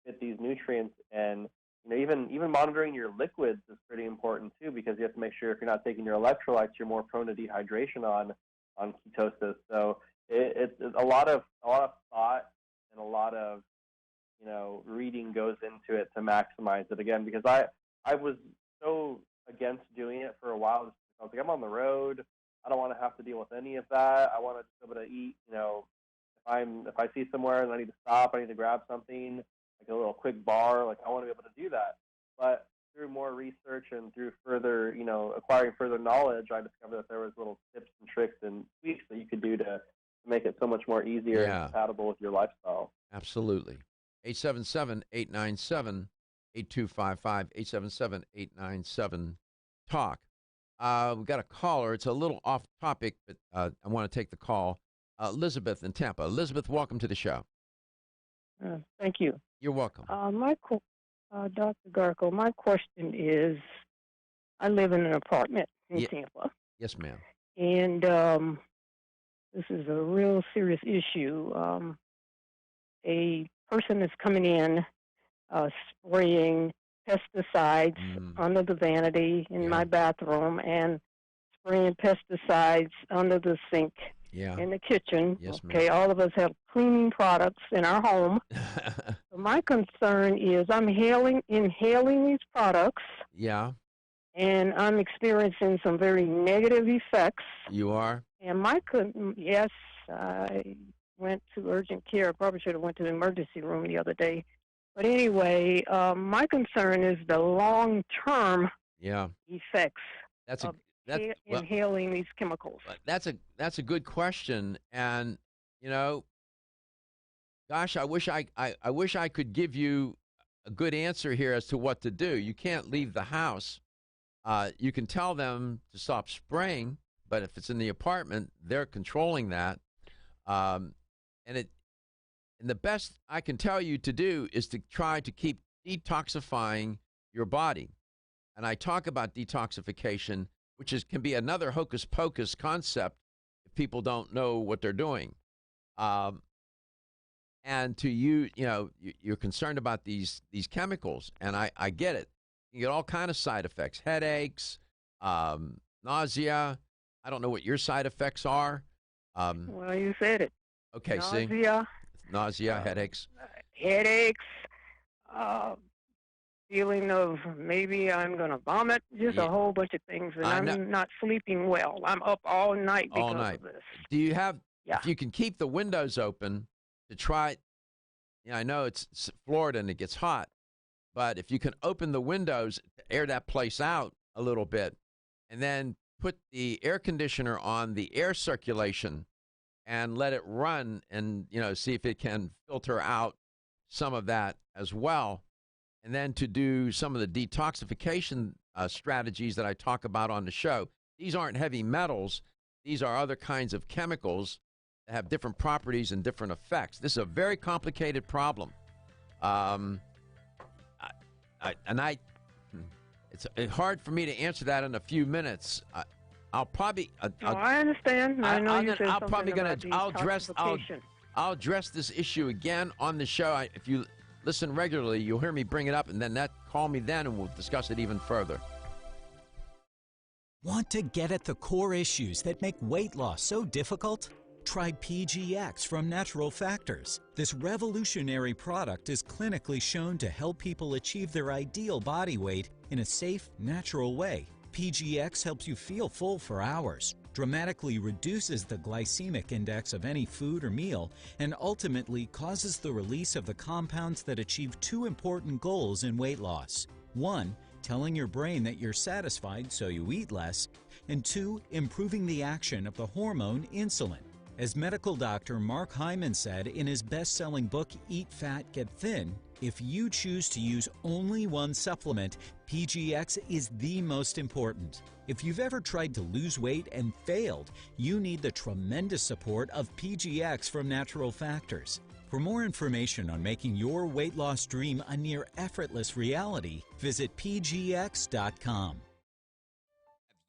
fit these nutrients, and even monitoring your liquids is pretty important too, because you have to make sure if you're not taking your electrolytes, you're more prone to dehydration on ketosis. So it's a lot of thought and a lot of reading goes into it to maximize it, again, because I was so against doing it for a while. I was like, I'm on the road, I don't want to have to deal with any of that. I want to be able to eat, if I see somewhere and I need to stop, I need to grab something like a little quick bar, like I want to be able to do that. But through more research and through further, acquiring further knowledge, I discovered that there was little tips and tricks and tweaks that you could do to make it so much more easier and compatible with your lifestyle. Absolutely. 877-897-8255, 877-897-TALK. We've got a caller. It's a little off topic, but I want to take the call. Elizabeth in Tampa. Elizabeth, welcome to the show. Thank you. You're welcome. Dr. Garko, my question is, I live in an apartment in Tampa. Yes, ma'am. And this is a real serious issue. A person is coming in spraying pesticides under the vanity in my bathroom and spraying pesticides under the sink in the kitchen. Yes, okay, all of us have cleaning products in our home. So my concern is I'm inhaling these products. Yeah. And I'm experiencing some very negative effects. You are? And yes, I went to urgent care. I probably should have went to the emergency room the other day. But anyway, my concern is the long-term effects of inhaling these chemicals. That's a good question, and gosh, I wish I could give you a good answer here as to what to do. You can't leave the house. You can tell them to stop spraying, But if it's in the apartment, they're controlling that. And the best I can tell you to do is to try to keep detoxifying your body. And I talk about detoxification, which can be another hocus pocus concept if people don't know what they're doing. And to you're concerned about these chemicals, and I get it. You get all kind of side effects, headaches, nausea. I don't know what your side effects are. Well, you said it. Okay, nausea, headaches. Headaches, feeling of maybe I'm going to vomit, just a whole bunch of things, and I'm not sleeping well. I'm up all night because of this. Do you have, if you can keep the windows open to try, I know it's Florida and it gets hot, but if you can open the windows to air that place out a little bit, and then put the air conditioner on the air circulation and let it run and, see if it can filter out some of that as well. And then to do some of the detoxification strategies that I talk about on the show. These aren't heavy metals. These are other kinds of chemicals that have different properties and different effects. This is a very complicated problem. It's hard for me to answer that in a few minutes. I'll probably. I understand. I know you said something about detoxification. I'll address this issue again on the show. If you listen regularly, you'll hear me bring it up, and then call me then, and we'll discuss it even further. Want to get at the core issues that make weight loss so difficult? Try PGX from Natural Factors. This revolutionary product is clinically shown to help people achieve their ideal body weight in a safe, natural way. PGX helps you feel full for hours, dramatically reduces the glycemic index of any food or meal, and ultimately causes the release of the compounds that achieve two important goals in weight loss. 1, telling your brain that you're satisfied so you eat less, and 2, improving the action of the hormone insulin. As medical doctor Mark Hyman said in his best-selling book, Eat Fat, Get Thin, if you choose to use only one supplement, PGX is the most important. If you've ever tried to lose weight and failed, you need the tremendous support of PGX from Natural Factors. For more information on making your weight loss dream a near effortless reality, visit pgx.com.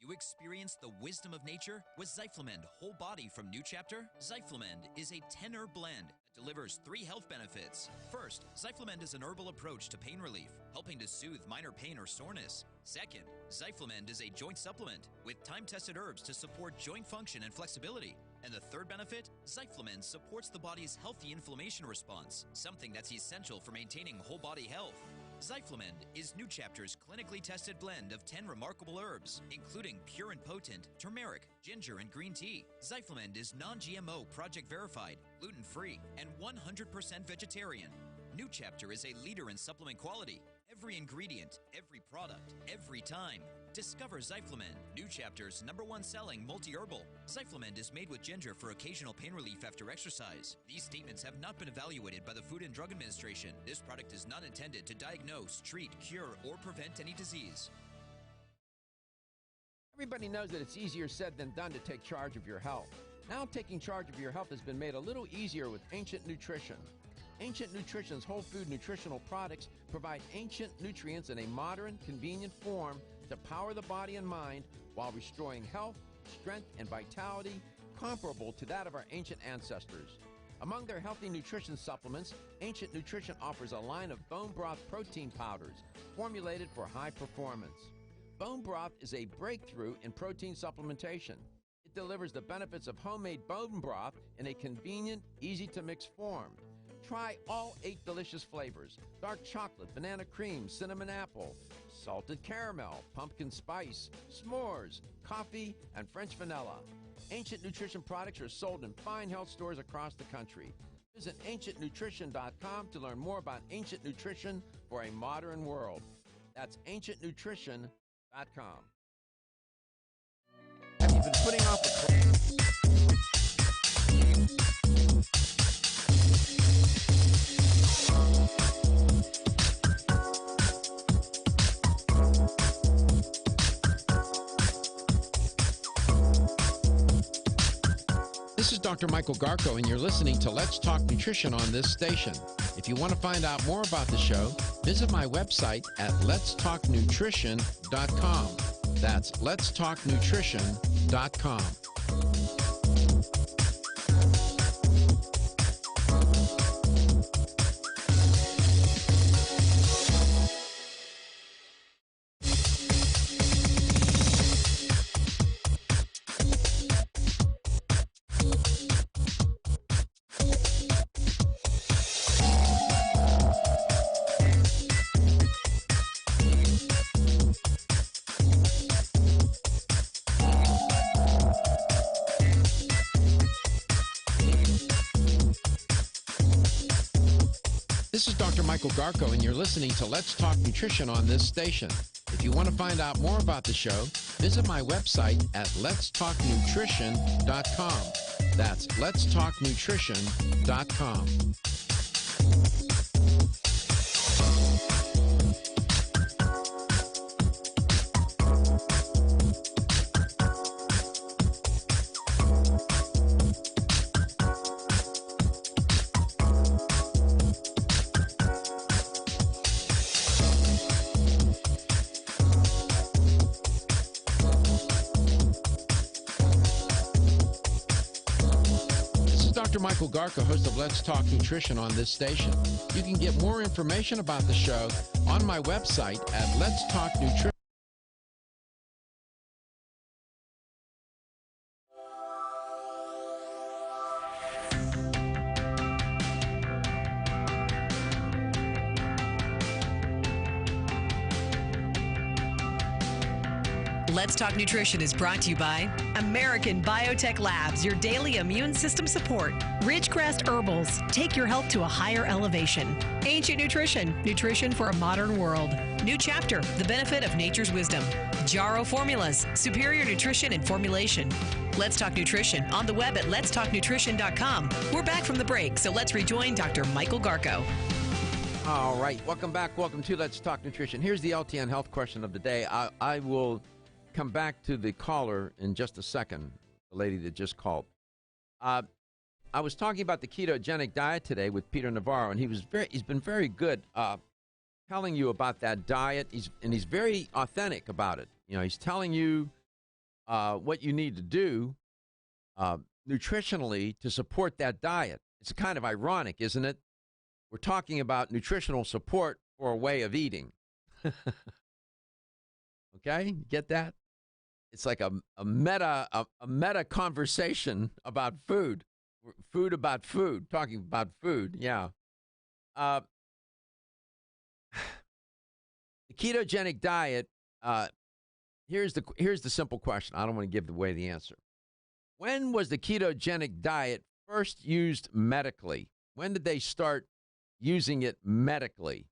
You experience the wisdom of nature with Zyflamend Whole Body from New Chapter? Zyflamend is a 10-herb blend that delivers 3 health benefits. First, Zyflamend is an herbal approach to pain relief, helping to soothe minor pain or soreness. Second, Zyflamend is a joint supplement with time-tested herbs to support joint function and flexibility. And the third benefit, Zyflamend supports the body's healthy inflammation response, something that's essential for maintaining whole body health. Zyflamend is New Chapter's clinically tested blend of 10 remarkable herbs, including pure and potent turmeric, ginger, and green tea. Zyflamend is non-GMO, project verified, gluten-free, and 100% vegetarian. New Chapter is a leader in supplement quality. Every ingredient, every product, every time. Discover Zyflamend, New Chapter's #1 selling multi-herbal. Zyflamend is made with ginger for occasional pain relief after exercise. These statements have not been evaluated by the Food and Drug Administration. This product is not intended to diagnose, treat, cure, or prevent any disease. Everybody knows that it's easier said than done to take charge of your health. Now taking charge of your health has been made a little easier with Ancient Nutrition. Ancient Nutrition's whole food nutritional products provide ancient nutrients in a modern, convenient form to power the body and mind while restoring health, strength, and vitality comparable to that of our ancient ancestors. Among their healthy nutrition supplements, Ancient Nutrition offers a line of bone broth protein powders formulated for high performance. Bone broth is a breakthrough in protein supplementation. It delivers the benefits of homemade bone broth in a convenient, easy-to-mix form. Try all 8 delicious flavors: dark chocolate, banana cream, cinnamon apple, salted caramel, pumpkin spice, s'mores, coffee, and French vanilla. Ancient Nutrition products are sold in fine health stores across the country. Visit ancientnutrition.com to learn more about ancient nutrition for a modern world. That's ancientnutrition.com. Have you been putting off This is Dr. Michael Garko, and you're listening to Let's Talk Nutrition on this station. If you want to find out more about the show, visit my website at letstalknutrition.com. That's letstalknutrition.com. This is Dr. Michael Garko, and you're listening to Let's Talk Nutrition on this station. If you want to find out more about the show, visit my website at letstalknutrition.com. That's letstalknutrition.com. Dr. Michael Garko, host of Let's Talk Nutrition on this station. You can get more information about the show on my website at letstalknutrition. Let's Talk Nutrition is brought to you by American Biotech Labs, your daily immune system support. Ridgecrest Herbals, take your health to a higher elevation. Ancient Nutrition, nutrition for a modern world. New Chapter, the benefit of nature's wisdom. Jarro Formulas, superior nutrition and formulation. Let's Talk Nutrition on the web at letstalknutrition.com. We're back from the break, so let's rejoin Dr. Michael Garko. All right, welcome back. Welcome to Let's Talk Nutrition. Here's the LTN health question of the day. I will come back to the caller in just a second, the lady that just called. I was talking about the ketogenic diet today with Peter Navarro, and he's been very good telling you about that diet. He's very authentic about it. You know, he's telling you what you need to do nutritionally to support that diet. It's kind of ironic, isn't it? We're talking about nutritional support for a way of eating. Okay, get that? It's like a meta conversation about food. Food about food, talking about food, yeah. The ketogenic diet, here's the simple question. I don't want to give away the answer. When was the ketogenic diet first used medically? When did they start using it medically?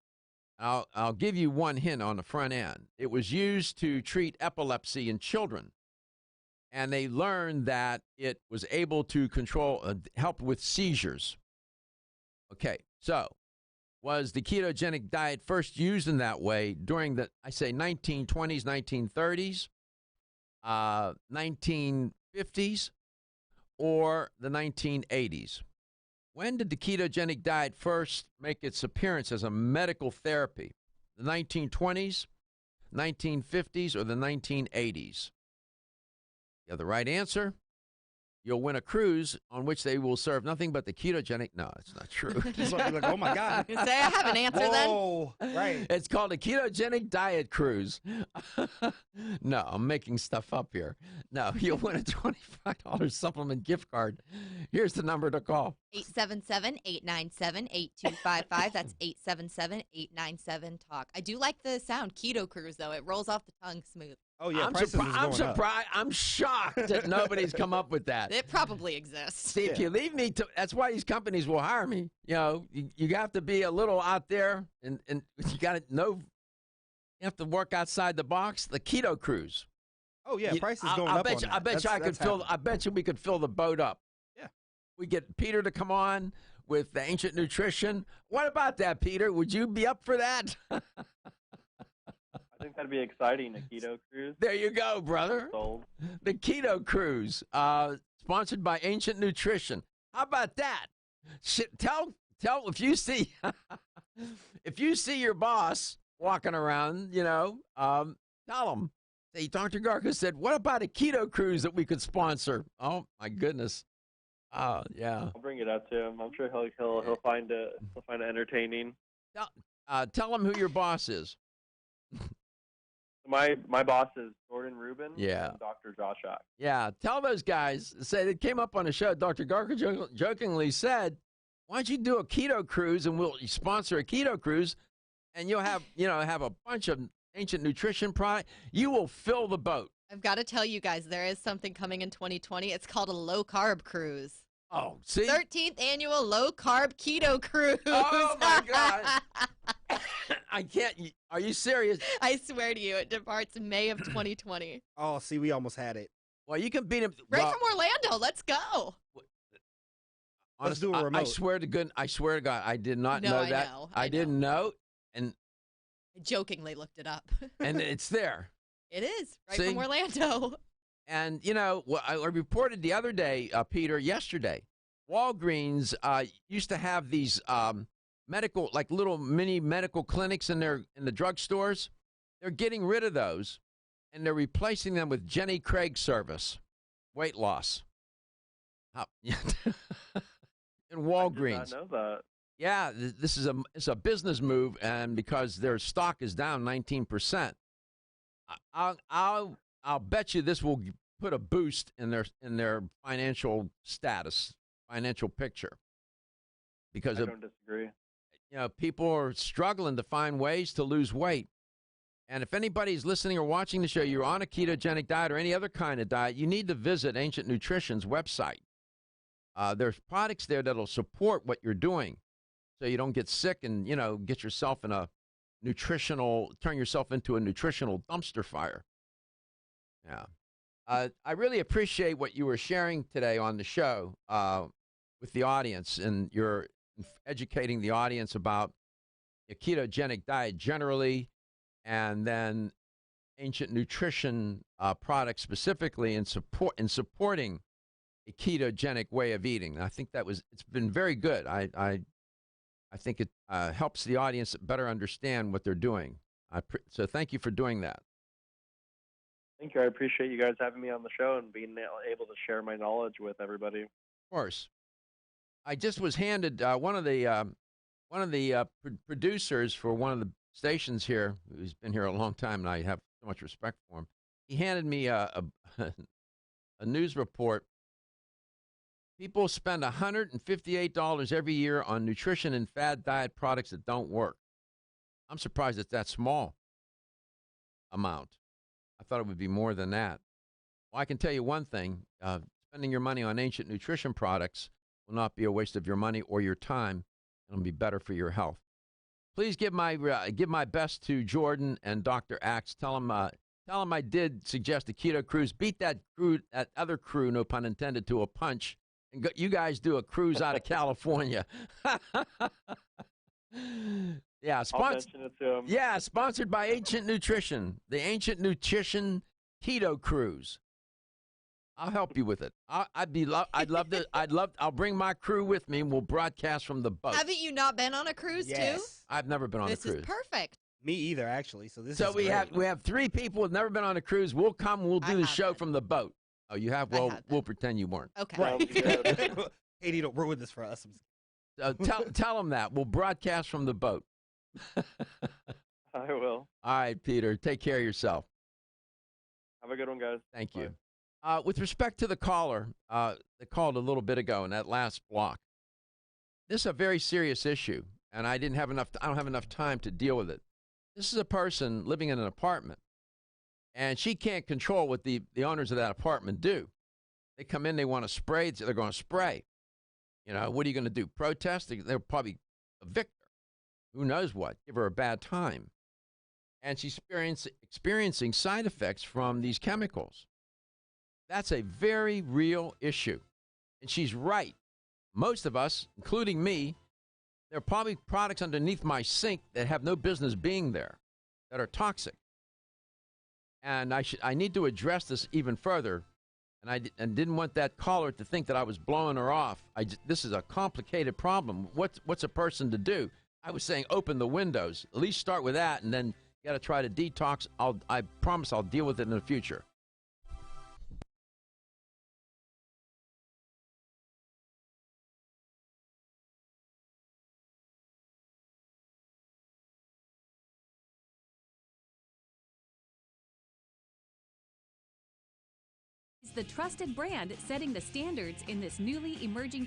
I'll give you one hint on the front end. It was used to treat epilepsy in children, and they learned that it was able to help with seizures. Okay, so was the ketogenic diet first used in that way during the, 1920s, 1930s, 1950s, or the 1980s? When did the ketogenic diet first make its appearance as a medical therapy? The 1920s, 1950s, or the 1980s? You have the right answer. You'll win a cruise on which they will serve nothing but the ketogenic. No, it's not true. Just like, oh my God. You say I have an answer Whoa, then? right. It's called a ketogenic diet cruise. No, I'm making stuff up here. No, you'll win a $25 supplement gift card. Here's the number to call. 877-897-8255. That's 877-897-TALK. I do like the sound Keto Cruise, though. It rolls off the tongue smooth. Oh, yeah, I'm surprised. I'm shocked that nobody's come up with that. It probably exists. See, if you leave me to, that's why these companies will hire me. You know, you have to be a little out there, and you got to know, you have to work outside the box. The Keto Cruise. Oh yeah, prices going up. I bet you we could fill the boat up. Yeah, we get Peter to come on with the Ancient Nutrition. What about that, Peter? Would you be up for that? I think that'd be exciting, a keto cruise. There you go, brother. Sold. The Keto Cruise. sponsored by Ancient Nutrition. How about that? Tell if you see if you see your boss walking around, tell him. Say, Dr. Garka said, what about a keto cruise that we could sponsor? Oh my goodness. Yeah. I'll bring it up to him. I'm sure he'll find it entertaining. Tell him who your boss is. My boss is Jordan Rubin and Dr. Josh Ack. Yeah, tell those guys. Say they came up on the show. Dr. Garka jokingly said, "Why don't you do a keto cruise and we'll sponsor a keto cruise, and you'll have have a bunch of Ancient Nutrition product. You will fill the boat." I've got to tell you guys, there is something coming in 2020. It's called a low-carb cruise. Oh, see? 13th annual low-carb keto cruise. Oh, my God. I can't. Are you serious? I swear to you, it departs May of 2020. Oh, see, we almost had it. Well, you can beat him. Right from Orlando. Let's go. Let's do a remote. I swear to God, I did not know that. I didn't know. And I jokingly looked it up. And it's there. It is, right from Orlando. And, I reported the other day, Peter, yesterday, Walgreens used to have these medical, like little mini medical clinics in the drugstores. They're getting rid of those, and they're replacing them with Jenny Craig service, weight loss. In Walgreens. I did not know that. Yeah, this is a business move, and because their stock is down 19%. I'll bet you this will put a boost in their financial status, financial picture, because I don't disagree. People are struggling to find ways to lose weight, and if anybody's listening or watching the show, you're on a ketogenic diet or any other kind of diet, you need to visit Ancient Nutrition's website. There's products there that'll support what you're doing, so you don't get sick and get yourself turn yourself into a nutritional dumpster fire. Yeah. I really appreciate what you were sharing today on the show with the audience, and you're educating the audience about a ketogenic diet generally, and then Ancient Nutrition products specifically in supporting a ketogenic way of eating. I think it's been very good. I think it helps the audience better understand what they're doing. So thank you for doing that. Thank you. I appreciate you guys having me on the show and being able to share my knowledge with everybody. Of course. I just was handed one of the producers for one of the stations here, who's been here a long time, and I have so much respect for him. He handed me a news report. People spend $158 every year on nutrition and fad diet products that don't work. I'm surprised it's that small amount. I thought it would be more than that. Well, I can tell you one thing. Spending your money on Ancient Nutrition products will not be a waste of your money or your time. It'll be better for your health. Please give my best to Jordan and Dr. Axe. Tell them I did suggest a keto cruise. Beat that other crew, no pun intended, to a punch. And you guys do a cruise out of California. Yeah, I'll mention it to him. Yeah, sponsored by Ancient Nutrition, the Ancient Nutrition Keto Cruise. I'll help you with it. I'll bring my crew with me, and we'll broadcast from the boat. Haven't you not been on a cruise too? I've never been on a cruise. This is perfect. Me either, actually. So we have 3 people who've never been on a cruise. We'll come. We'll do the show from the boat. Oh, you have? Well, we'll pretend you weren't. Okay. Right. Katie, don't ruin this for us. Tell them that. We'll broadcast from the boat. I will. All right, Peter. Take care of yourself. Have a good one, guys. Thank you. With respect to the caller that called a little bit ago in that last block, this is a very serious issue, and I don't have enough time to deal with it. This is a person living in an apartment, and she can't control what the owners of that apartment do. They come in, they want to spray, they're going to spray. What are you going to do? Protest? They'll probably evict her. Who knows what? Give her a bad time. And she's experiencing side effects from these chemicals. That's a very real issue. And she's right. Most of us, including me, there are probably products underneath my sink that have no business being there, that are toxic. And I need to address this even further. and didn't want that caller to think that I was blowing her off. This is a complicated problem. What's a person to do? I was saying open the windows. At least start with that, and then you got to try to detox. I promise I'll deal with it in the future. Is the trusted brand setting the standards in this newly emerging